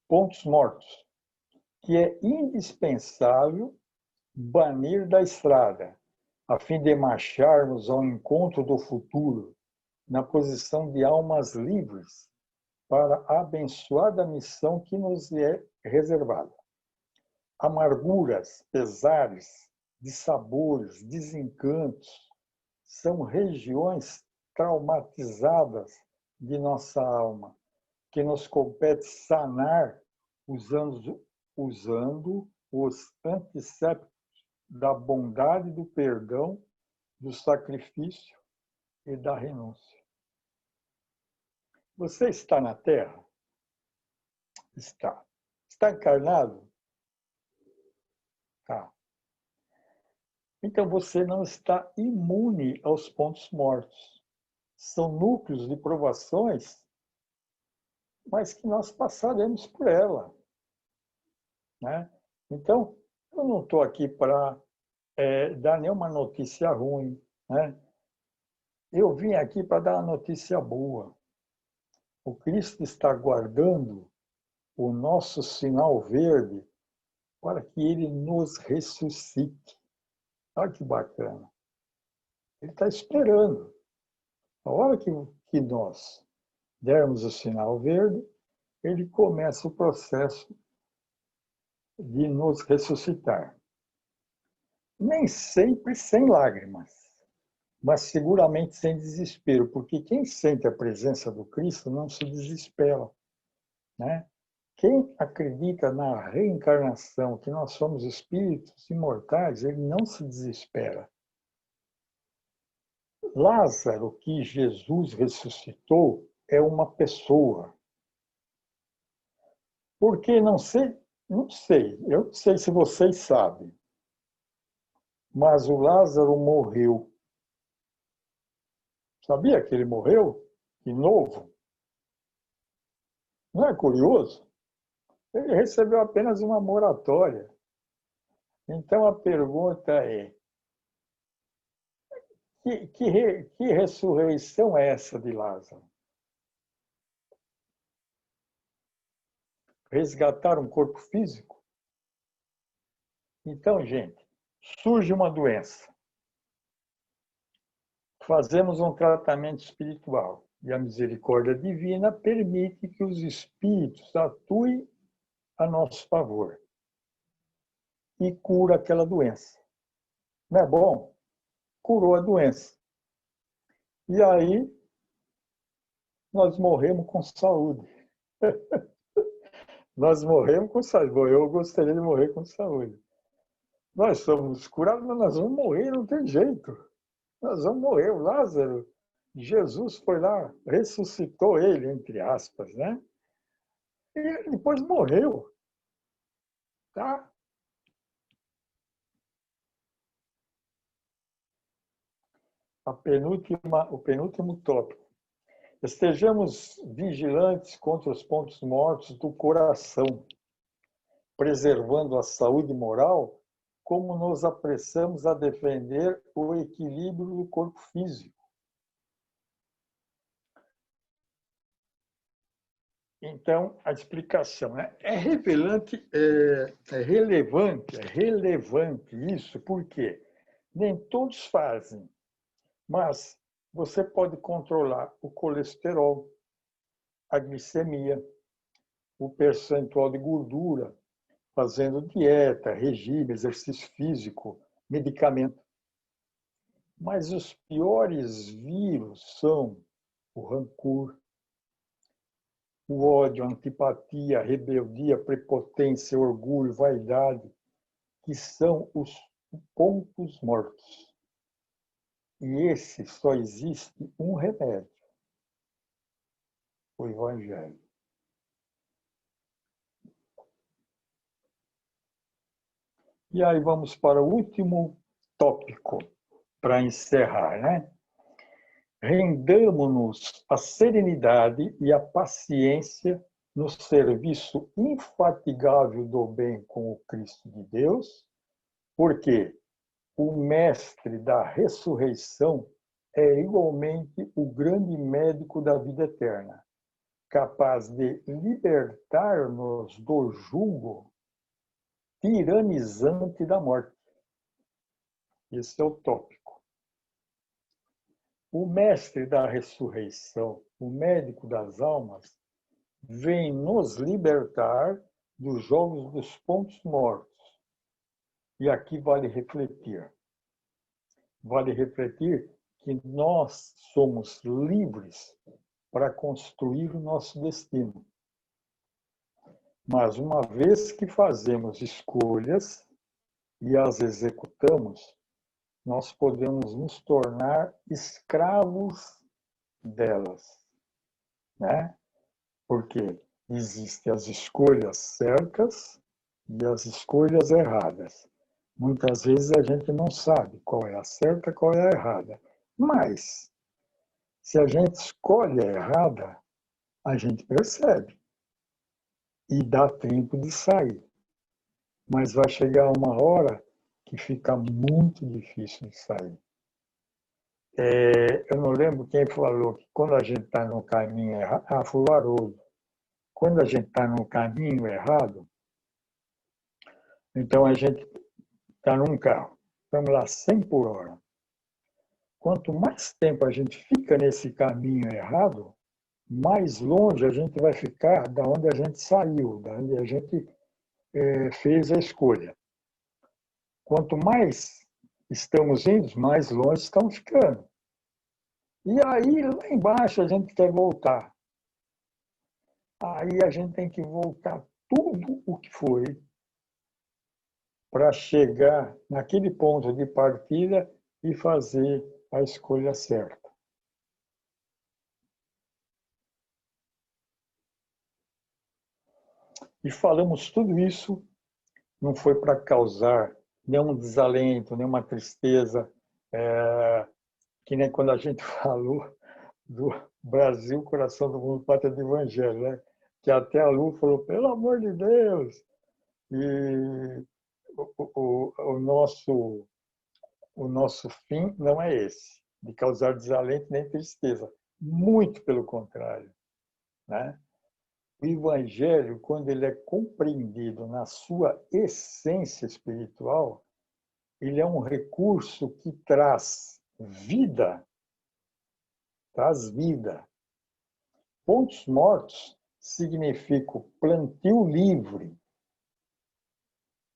pontos mortos, que é indispensável banir da estrada, a fim de marcharmos ao encontro do futuro, na posição de almas livres, para a abençoada missão que nos é reservada. Amarguras, pesares, dissabores, desencantos são regiões traumatizadas de nossa alma, que nos compete sanar usando os antissépticos da bondade, do perdão, do sacrifício e da renúncia. Você está na Terra? Está. Está encarnado? Tá. Então você não está imune aos pontos mortos. São núcleos de provações, mas que nós passaremos por ela, né? Então, eu não estou aqui para dar nenhuma notícia ruim, né? Eu vim aqui para dar uma notícia boa. O Cristo está guardando o nosso sinal verde para que ele nos ressuscite. Olha que bacana. Ele está esperando. A hora que nós dermos o sinal verde, ele começa o processo de nos ressuscitar. Nem sempre sem lágrimas, mas seguramente sem desespero, porque quem sente a presença do Cristo não se desespera, né? Quem acredita na reencarnação, que nós somos espíritos imortais, ele não se desespera. Lázaro, que Jesus ressuscitou, é uma pessoa. Porque não sei, eu não sei se vocês sabem, mas o Lázaro morreu. Sabia que ele morreu de novo? Não é curioso? Ele recebeu apenas uma moratória. Então a pergunta é: que ressurreição é essa de Lázaro? Resgatar um corpo físico? Então, gente, surge uma doença. Fazemos um tratamento espiritual e a misericórdia divina permite que os espíritos atuem a nosso favor e cura aquela doença. Não é bom? Curou a doença. E aí, nós morremos com saúde. Nós morremos com saúde. Bom, eu gostaria de morrer com saúde. Nós somos curados, mas nós vamos morrer, não tem jeito. Nós vamos morrer. O Lázaro, Jesus foi lá, ressuscitou ele, entre aspas, né? E depois morreu. Tá? O penúltimo tópico. Estejamos vigilantes contra os pontos mortos do coração, preservando a saúde moral, como nos apressamos a defender o equilíbrio do corpo físico. Então, a explicação, né? É relevante isso, porque nem todos fazem, mas você pode controlar o colesterol, a glicemia, o percentual de gordura, fazendo dieta, regime, exercício físico, medicamento. Mas os piores vírus são o rancor, o ódio, a antipatia, a rebeldia, a prepotência, o orgulho, vaidade, que são os pontos mortos. E esse só existe um remédio: o Evangelho. E aí vamos para o último tópico, para encerrar, né? Rendamo-nos à serenidade e à paciência no serviço infatigável do bem com o Cristo de Deus, porque o mestre da ressurreição é igualmente o grande médico da vida eterna, capaz de libertar-nos do jugo tiranizante da morte. Esse é o tópico. O mestre da ressurreição, o médico das almas, vem nos libertar dos jogos dos pontos mortos. E aqui vale refletir. Vale refletir que nós somos livres para construir o nosso destino. Mas uma vez que fazemos escolhas e as executamos, nós podemos nos tornar escravos delas, né? Porque existem as escolhas certas e as escolhas erradas. Muitas vezes a gente não sabe qual é a certa e qual é a errada. Mas, se a gente escolhe a errada, a gente percebe e dá tempo de sair. Mas vai chegar uma hora que fica muito difícil de sair. Eu não lembro quem falou que quando a gente está no caminho errado, foi o Haroldo. Quando a gente está no caminho errado, então a gente está num carro, estamos lá 100 por hora. Quanto mais tempo a gente fica nesse caminho errado, mais longe a gente vai ficar da onde a gente saiu, da onde a gente fez a escolha. Quanto mais estamos indo, mais longe estamos ficando. E aí, lá embaixo, a gente quer voltar. Aí a gente tem que voltar tudo o que foi para chegar naquele ponto de partida e fazer a escolha certa. E falamos tudo isso, não foi para causar nenhum desalento, nenhuma tristeza, que nem quando a gente falou do Brasil, coração do mundo, pátria do Evangelho, né? Que até a Lu falou, pelo amor de Deus! E o nosso fim não é esse, de causar desalento nem tristeza. Muito pelo contrário, né? O Evangelho, quando ele é compreendido na sua essência espiritual, ele é um recurso que traz vida. Traz vida. Pontos mortos significam plantio livre,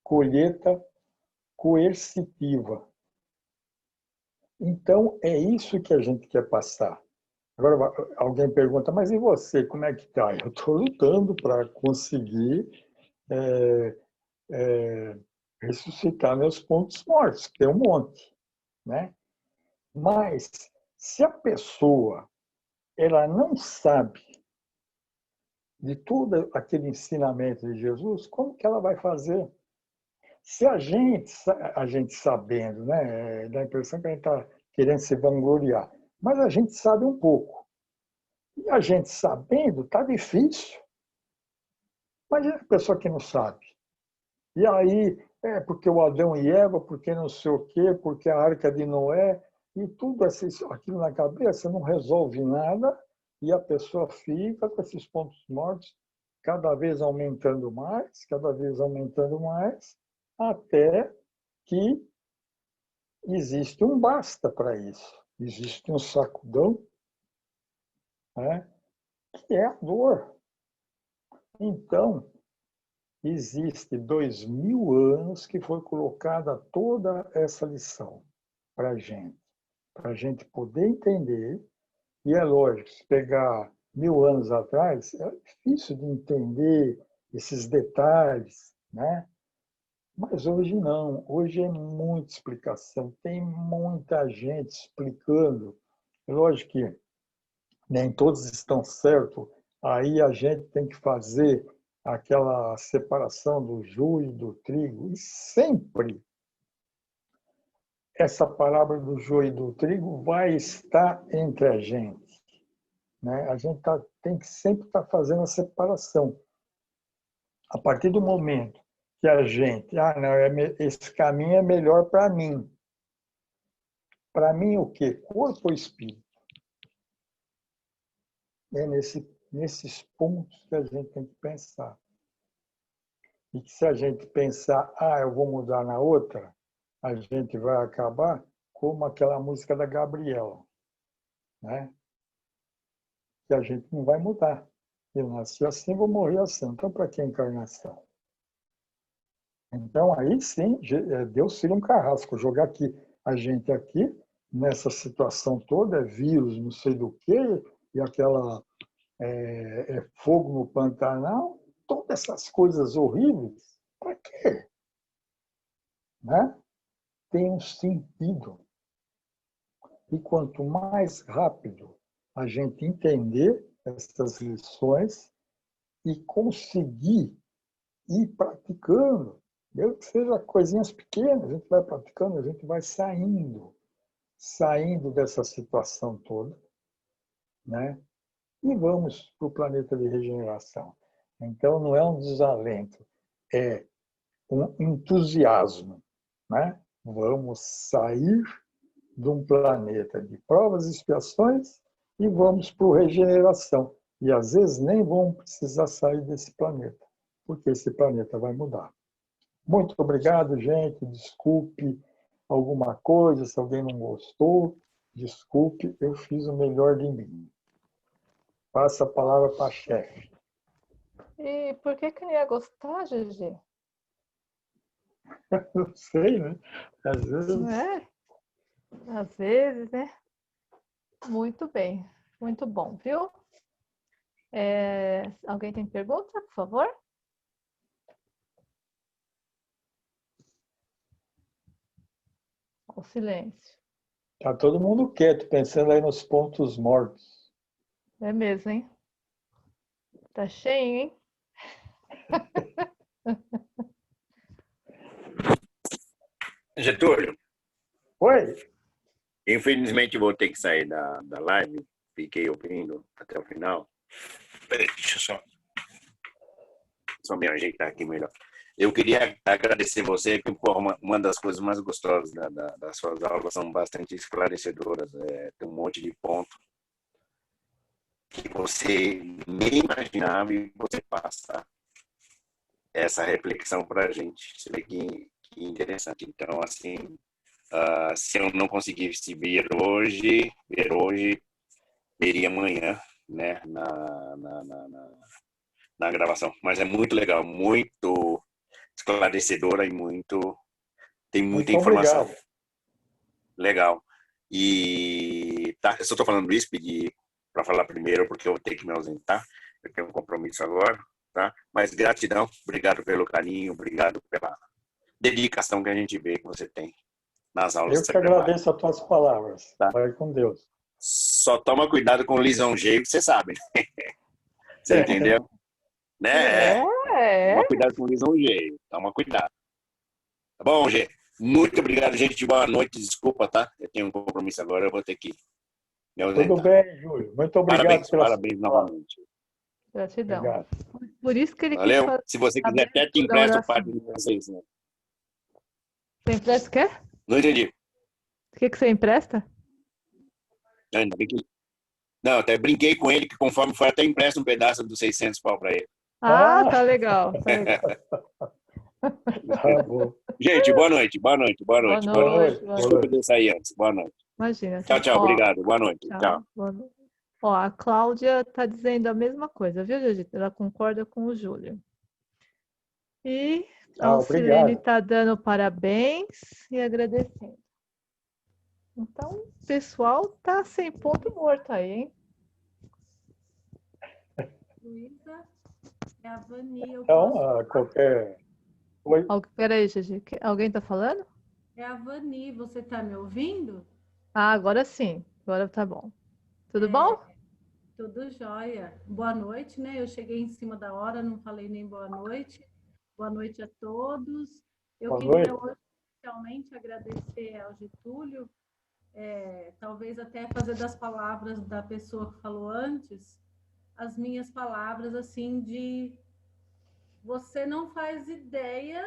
colheita coercitiva. Então, é isso que a gente quer passar. Agora, alguém pergunta, mas e você, como é que está? Eu estou lutando para conseguir ressuscitar meus pontos mortos, que tem um monte, né? Mas, se a pessoa ela não sabe de todo aquele ensinamento de Jesus, como que ela vai fazer? Se a gente sabendo, né, dá a impressão que a gente está querendo se vangloriar, mas a gente sabe um pouco. E a gente sabendo, está difícil. Imagina a pessoa que não sabe. E aí, porque o Adão e Eva, porque não sei o quê, porque a Arca de Noé, e tudo aquilo na cabeça não resolve nada, e a pessoa fica com esses pontos mortos cada vez aumentando mais, até que existe um basta para isso. Existe um sacudão, né, que é a dor. Então, existe 2000 anos que foi colocada toda essa lição para a gente poder entender. E é lógico, se pegar 1000 anos atrás, é difícil de entender esses detalhes, né? Mas hoje não, hoje é muita explicação, tem muita gente explicando. É lógico que nem todos estão certos, aí a gente tem que fazer aquela separação do joio e do trigo, e sempre essa palavra do joio e do trigo vai estar entre a gente. né? A gente tem que sempre estar fazendo a separação. A partir do momento que a gente, não, esse caminho é melhor para mim. Para mim o quê? Corpo ou espírito? É nesses pontos que a gente tem que pensar. E que se a gente pensar, eu vou mudar na outra, a gente vai acabar como aquela música da Gabriela, né? Que a gente não vai mudar. Eu nasci assim, vou morrer assim. Então, para que encarnação? Então, aí sim, Deus tira um carrasco. Jogar a gente aqui, nessa situação toda, é vírus, não sei do quê, e aquela fogo no Pantanal, todas essas coisas horríveis, para quê? Né? Tem um sentido. E quanto mais rápido a gente entender essas lições e conseguir ir praticando, mesmo que seja coisinhas pequenas, a gente vai praticando, a gente vai saindo dessa situação toda, né? E vamos para o planeta de regeneração. Então, não é um desalento, é um entusiasmo, né? Vamos sair de um planeta de provas e expiações e vamos para o regeneração. E às vezes nem vamos precisar sair desse planeta, porque esse planeta vai mudar. Muito obrigado, gente. Desculpe alguma coisa, se alguém não gostou, desculpe, eu fiz o melhor de mim. Passa a palavra para a chefe. E por que não ia gostar, GG? Não sei, né? Às vezes. Não é? Às vezes, né? Muito bem. Muito bom, viu? Alguém tem pergunta, por favor? O silêncio. Está todo mundo quieto, pensando aí nos pontos mortos. É mesmo, hein? Tá cheio, hein? Getúlio, Oi? infelizmente vou ter que sair da live. Fiquei ouvindo até o final. Peraí, deixa eu só me ajeitar aqui melhor. Eu queria agradecer você, que uma das coisas mais gostosas das suas aulas são bastante esclarecedoras. Tem um monte de ponto que você nem imaginava e você passa essa reflexão para a gente. Você vê que interessante. Então, assim, se eu não conseguisse ver hoje, veria amanhã, né, na gravação. Mas é muito legal, muito esclarecedora e tem muita Muito informação. obrigado. Legal. E eu só estou falando isso, pedi para falar primeiro, porque eu vou ter que me ausentar. Eu tenho um compromisso agora, tá? Mas gratidão, obrigado pelo carinho, obrigado pela dedicação que a gente vê que você tem nas aulas Eu que que você prepara. agradeço as tuas palavras. Tá? Vai com Deus. Só toma cuidado com o lisonjeio, que você sabe, né? Você entendeu? Né? Toma cuidado com o lisonjeio. Toma cuidado. Tá bom, Gê? Muito obrigado, gente. Boa noite. Desculpa, tá? Eu tenho um compromisso agora, eu vou ter que me ausentar. Tudo bem, Júlio. Muito obrigado Parabéns novamente. Gratidão. Obrigado. Por isso que ele quis Valeu? fazer Se você a quiser, até te abertura da empresto o oração. padre de vocês. Né? Você empresta o quê? Não entendi. O que você empresta? Ainda bem que... Não, até brinquei com ele, que conforme for, até empresto um pedaço dos 600 pau para ele. Tá legal. Tá legal. Tá bom. Gente, boa noite. Boa noite. Boa Boa noite. Boa noite. noite. Boa Desculpa noite. de eu sair antes. Boa noite. Imagina. Tchau, tchau. Obrigado. Boa noite. Tchau. Boa noite. A Cláudia está dizendo a mesma coisa, viu, Judith? Ela concorda com o Júlio. E a Alcilene Obrigado. está dando parabéns e agradecendo. Então, o pessoal tá sem ponto morto aí, hein? Luísa, é a Vani. Então, qualquer... Oi? Peraí, Gigi. Alguém está falando? É a Vani. Você está me ouvindo? Agora sim. Agora tá bom. Tudo bom? Tudo jóia. Boa noite, né? Eu cheguei em cima da hora, não falei nem boa noite. Boa noite a todos. Eu Boa queria noite. hoje, especialmente, agradecer ao Getúlio talvez até fazer das palavras da pessoa que falou antes, as minhas palavras, assim, de você não faz ideia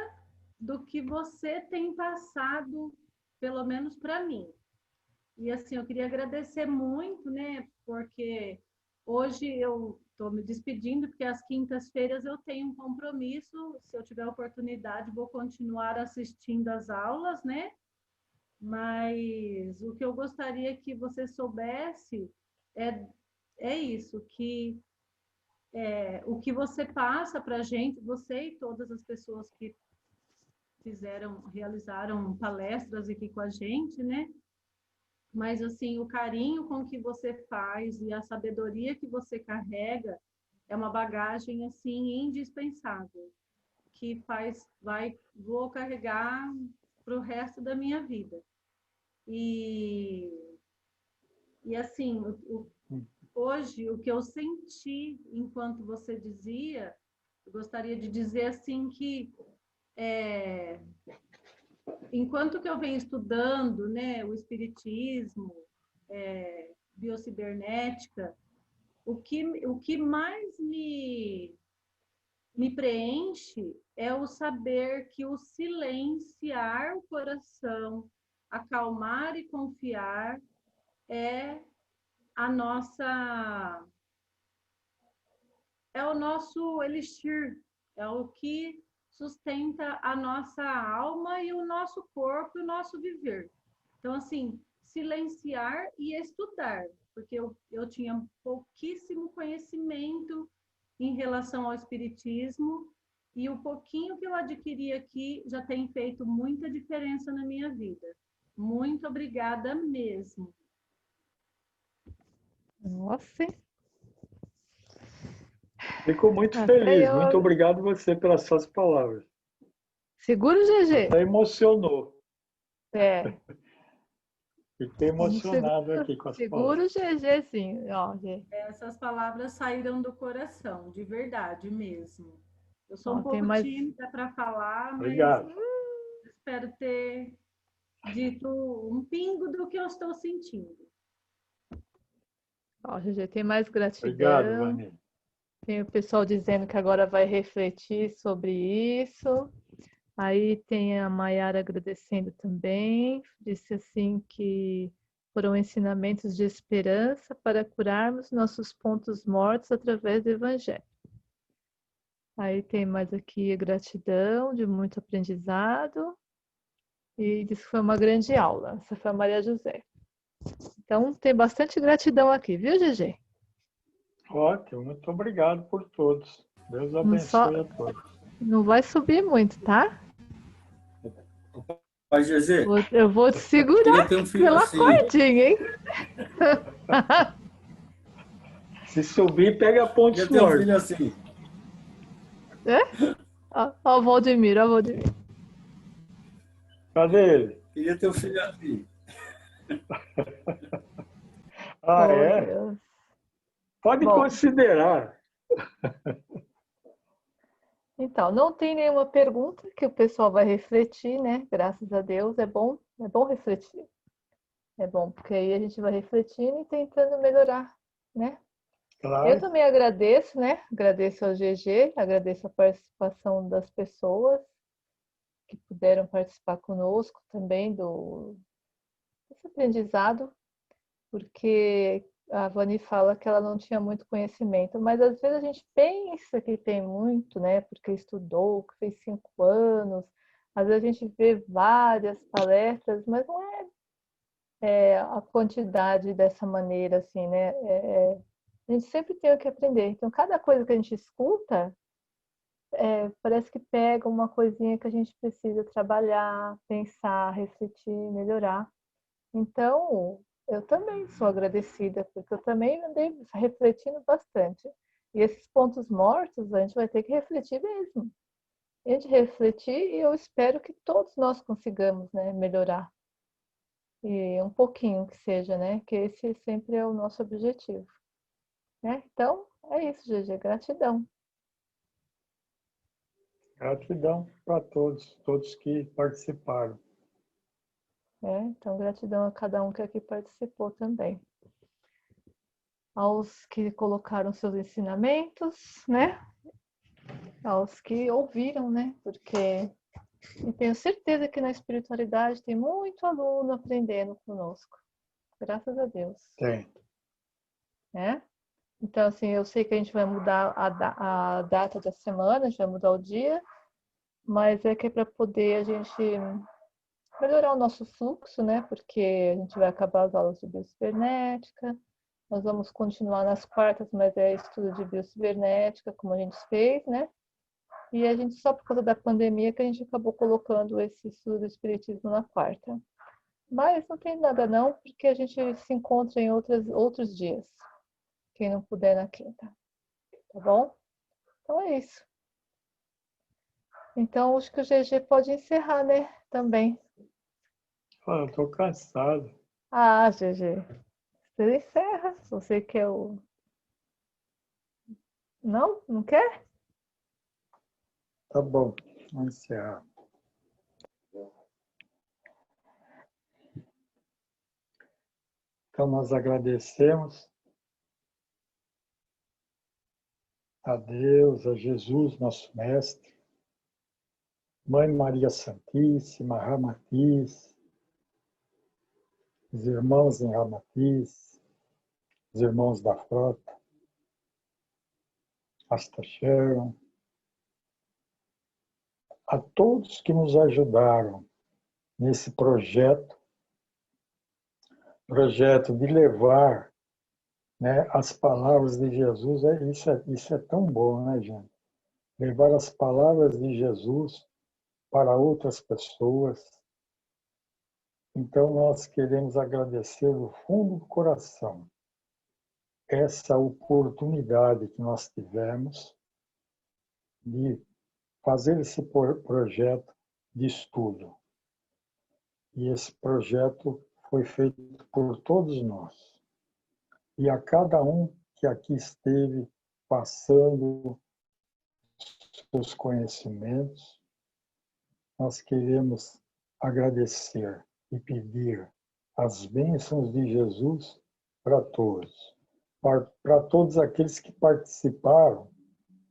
do que você tem passado, pelo menos para mim. E assim, eu queria agradecer muito, né? Porque hoje eu estou me despedindo, porque às quintas-feiras eu tenho um compromisso. Se eu tiver oportunidade, vou continuar assistindo às aulas, né? Mas o que eu gostaria que você soubesse é isso, que o que você passa para a gente, você e todas as pessoas que realizaram palestras aqui com a gente, né? Mas assim, o carinho com que você faz e a sabedoria que você carrega é uma bagagem assim indispensável, que vou carregar para o resto da minha vida. E assim, hoje o que eu senti enquanto você dizia, eu gostaria de dizer assim que enquanto que eu venho estudando, né, o espiritismo, biocibernética, o que mais me preenche é o saber que o silenciar o coração, acalmar e confiar é a nossa é o nosso elixir, é o que sustenta a nossa alma e o nosso corpo e o nosso viver. Então, assim, silenciar e estudar, porque eu tinha pouquíssimo conhecimento em relação ao espiritismo e o pouquinho que eu adquiri aqui já tem feito muita diferença na minha vida. Muito obrigada mesmo. Nossa, Fico muito até feliz. Muito eu. obrigado você pelas suas palavras. Segura o GG. Até emocionou. É, Fiquei vamos emocionado aqui com as segura palavras. o GG, sim. Ó, G. Essas palavras saíram do coração, de verdade mesmo. Eu sou um Ó, tem pouco mais. tímida para falar, mas Obrigado. espero ter dito um pingo do que eu estou sentindo. Ó, GG, tem mais Obrigado, gratidão. Vani. Tem o pessoal dizendo que agora vai refletir sobre isso. Aí tem a Maiara agradecendo também. Disse assim que foram ensinamentos de esperança para curarmos nossos pontos mortos através do Evangelho. Aí tem mais aqui a gratidão de muito aprendizado. E diz que foi uma grande aula. Essa foi a Maria José. Então tem bastante gratidão aqui, viu, GG? Ótimo. Muito obrigado por todos. Deus Não, abençoe a todos. não vai subir muito, tá? Pai GG, Eu vou te segurar queria ter um filho pela assim. cordinha, hein? Se subir, pega pontos Queria ter um mortos. filho assim. Ó, o Valdemir, ó, o Valdemir. Cadê ele? Queria ter um filho assim. Ah, Oh, é? Deus. Pode Bom, considerar. então, não tem nenhuma pergunta que o pessoal vai refletir, né? Graças a Deus, é bom refletir. É bom, porque aí a gente vai refletindo e tentando melhorar, né? Eu Claro. também agradeço, né? Agradeço ao GG, agradeço a participação das pessoas que puderam participar conosco também desse aprendizado, porque a Vani fala que ela não tinha muito conhecimento, mas às vezes a gente pensa que tem muito, né? Porque estudou, que fez 5 anos, às vezes a gente vê várias palestras, mas não é a quantidade dessa maneira, assim, né? A gente sempre tem o que aprender. Então, cada coisa que a gente escuta, parece que pega uma coisinha que a gente precisa trabalhar, pensar, refletir, melhorar. Então, eu também sou agradecida, porque eu também andei refletindo bastante. E esses pontos mortos, a gente vai ter que refletir mesmo. A gente refletir e eu espero que todos nós consigamos, né, melhorar. E um pouquinho que seja, né? Que esse sempre é o nosso objetivo. Né? Então, é isso, GG. Gratidão. Gratidão para todos que participaram. Então, gratidão a cada um que aqui participou também. Aos que colocaram seus ensinamentos, né? Aos que ouviram, né? Porque eu tenho certeza que na espiritualidade tem muito aluno aprendendo conosco. Graças a Deus. Tem. Né? Então, assim, eu sei que a gente vai mudar a data da semana, a gente vai mudar o dia, mas é que é para poder a gente melhorar o nosso fluxo, né? Porque a gente vai acabar as aulas de biocibernética, nós vamos continuar nas quartas, mas é estudo de biocibernética, como a gente fez, né? E a gente, só por causa da pandemia, que a gente acabou colocando esse estudo do espiritismo na quarta. Mas não tem nada não, porque a gente se encontra em outros dias. Quem não puder na quinta. Tá bom? Então é isso. Então, acho que o GG pode encerrar, né? Também. Eu estou cansado. Ah, GG. Você encerra. Você quer o... Não? Não quer? Tá bom, vamos encerrar. Então, nós agradecemos a Deus, a Jesus, nosso Mestre, Mãe Maria Santíssima, Ramatiz, os irmãos em Ramatiz, os irmãos da frota, Asta Sharon, a todos que nos ajudaram nesse projeto de levar, né, as palavras de Jesus. Isso é tão bom, né, gente? Levar as palavras de Jesus para outras pessoas. Então, nós queremos agradecer do fundo do coração essa oportunidade que nós tivemos de fazer esse projeto de estudo. E esse projeto foi feito por todos nós. E a cada um que aqui esteve passando seus conhecimentos, nós queremos agradecer e pedir as bênçãos de Jesus para todos. Para todos aqueles que participaram,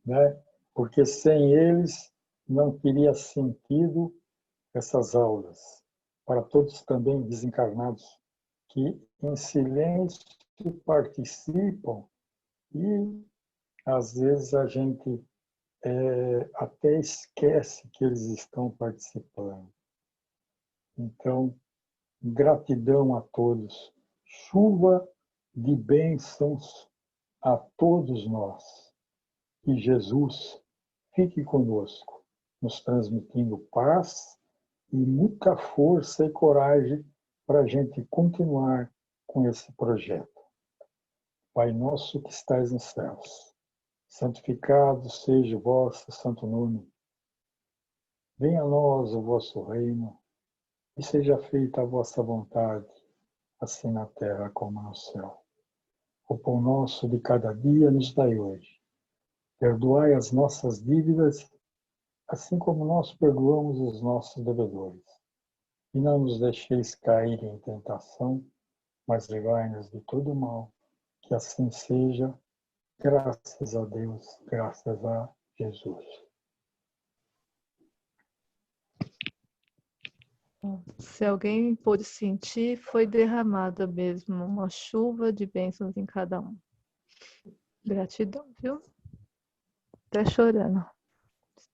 né? Porque sem eles não teria sentido essas aulas. Para todos também desencarnados que em silêncio participam e às vezes a gente até esquece que eles estão participando. Então, gratidão a todos. Chuva de bênçãos a todos nós. Que Jesus fique conosco, nos transmitindo paz e muita força e coragem para a gente continuar com esse projeto. Pai nosso que estais nos céus, santificado seja o vosso santo nome. Venha a nós o vosso reino e seja feita a vossa vontade, assim na terra como no céu. O pão nosso de cada dia nos dai hoje. Perdoai as nossas dívidas, assim como nós perdoamos os nossos devedores. E não nos deixeis cair em tentação, mas livrai-nos de todo mal. Que assim seja, graças a Deus, graças a Jesus. Se alguém pôde sentir, foi derramada mesmo uma chuva de bênçãos em cada um. Gratidão, viu? Até chorando.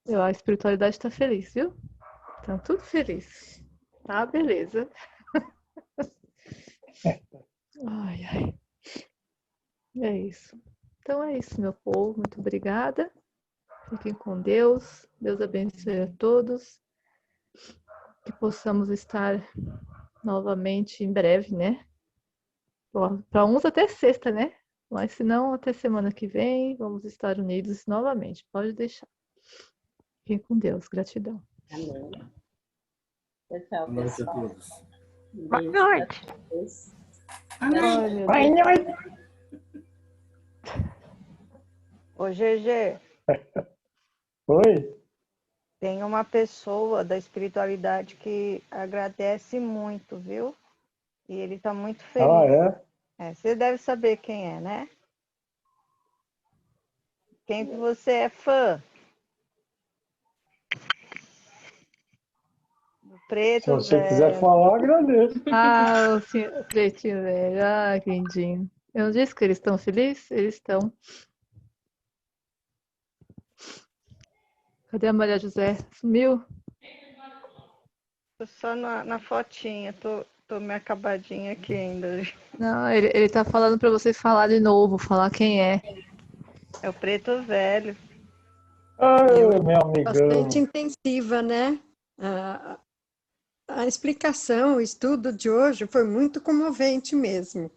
A espiritualidade está feliz, viu? Estão tudo feliz. Tá, beleza. Ai, ai. É isso. Então é isso, meu povo. Muito obrigada. Fiquem com Deus. Deus abençoe a todos. Que possamos estar novamente em breve, né? Para uns até sexta, né? Mas se não, até semana que vem, vamos estar unidos novamente. Pode deixar. Fiquem com Deus. Gratidão. Amém. Tchau, Boa noite a pessoal. todos. Boa noite. Ai, meu Boa Deus. noite. Ô, GG, Oi? Tem uma pessoa da espiritualidade que agradece muito, viu? E ele está muito Ah, feliz. é? Você deve saber quem é, né? Quem que você é fã? Do Se Preto você quiser Velho. falar, agradeço. Ah, o senhor pretinho velho. Ah, que lindinho. Eu não disse que eles estão felizes? Eles estão. Cadê a Maria José? Sumiu? Tô só na fotinha, tô meio acabadinha aqui ainda. Não, ele tá falando para você falar de novo, falar quem é. É o Preto Velho. Ah, Eu meu bastante amigão. intensiva, né? A explicação, o estudo de hoje foi muito comovente mesmo.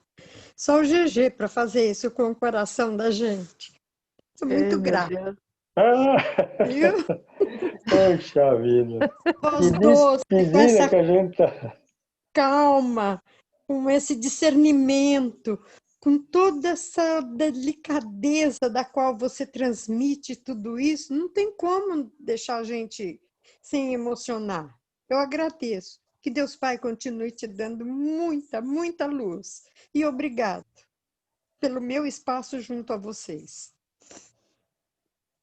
Só o GG para fazer isso com o coração da gente. Sou Ei, muito meu grata, Deus. Ah, viu? poxa vida. Que Voz doce, com despedida essa que a gente tá. calma, com esse discernimento, com toda essa delicadeza da qual você transmite tudo isso, não tem como deixar a gente sem emocionar. Eu agradeço. Que Deus Pai continue te dando muita, muita luz. E obrigado pelo meu espaço junto a vocês.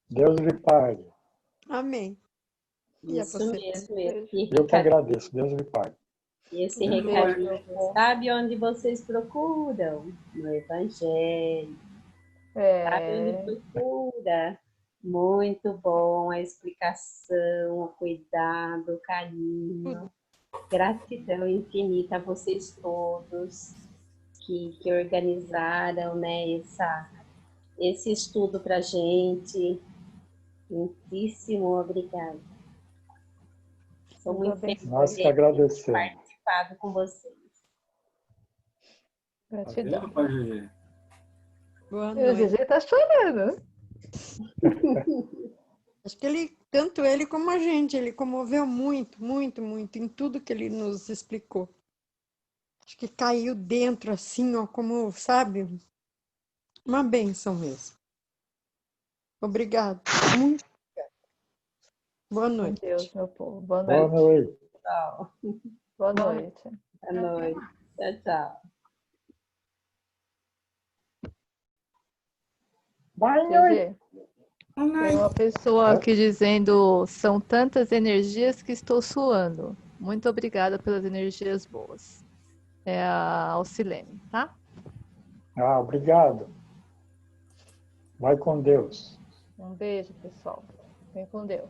Deus lhe pague. Amém. E a Isso você. mesmo, Eu que agradeço. Deus lhe pague. esse Um beijo, recadinho, meu povo. sabe onde vocês procuram? No Evangelho. Sabe onde É, procura? Muito bom a explicação, o cuidado, o carinho. Gratidão infinita a vocês todos que organizaram, né, esse estudo para a gente. Muitíssimo obrigada. Sou Deus muito feliz Nós abençoe. que de ter agradecemos. participado com vocês. Tá vendo, Gratidão. pai GG? Boa O noite. GG tá chorando. Acho que ele, tanto ele como a gente, ele comoveu muito, muito, muito em tudo que ele nos explicou. Acho que caiu dentro assim, ó, como, sabe, uma bênção mesmo. Obrigado. Muito boa Com noite. Deus, meu povo. Boa Boa noite. noite. Tchau. Boa noite. Boa noite. Tchau, tchau. Boa noite. GG, tem uma pessoa aqui dizendo: são tantas energias que estou suando. Muito obrigada pelas energias boas. É a Alcilene, tá? Ah, obrigado. Vai com Deus. Um beijo, pessoal. Vem com Deus.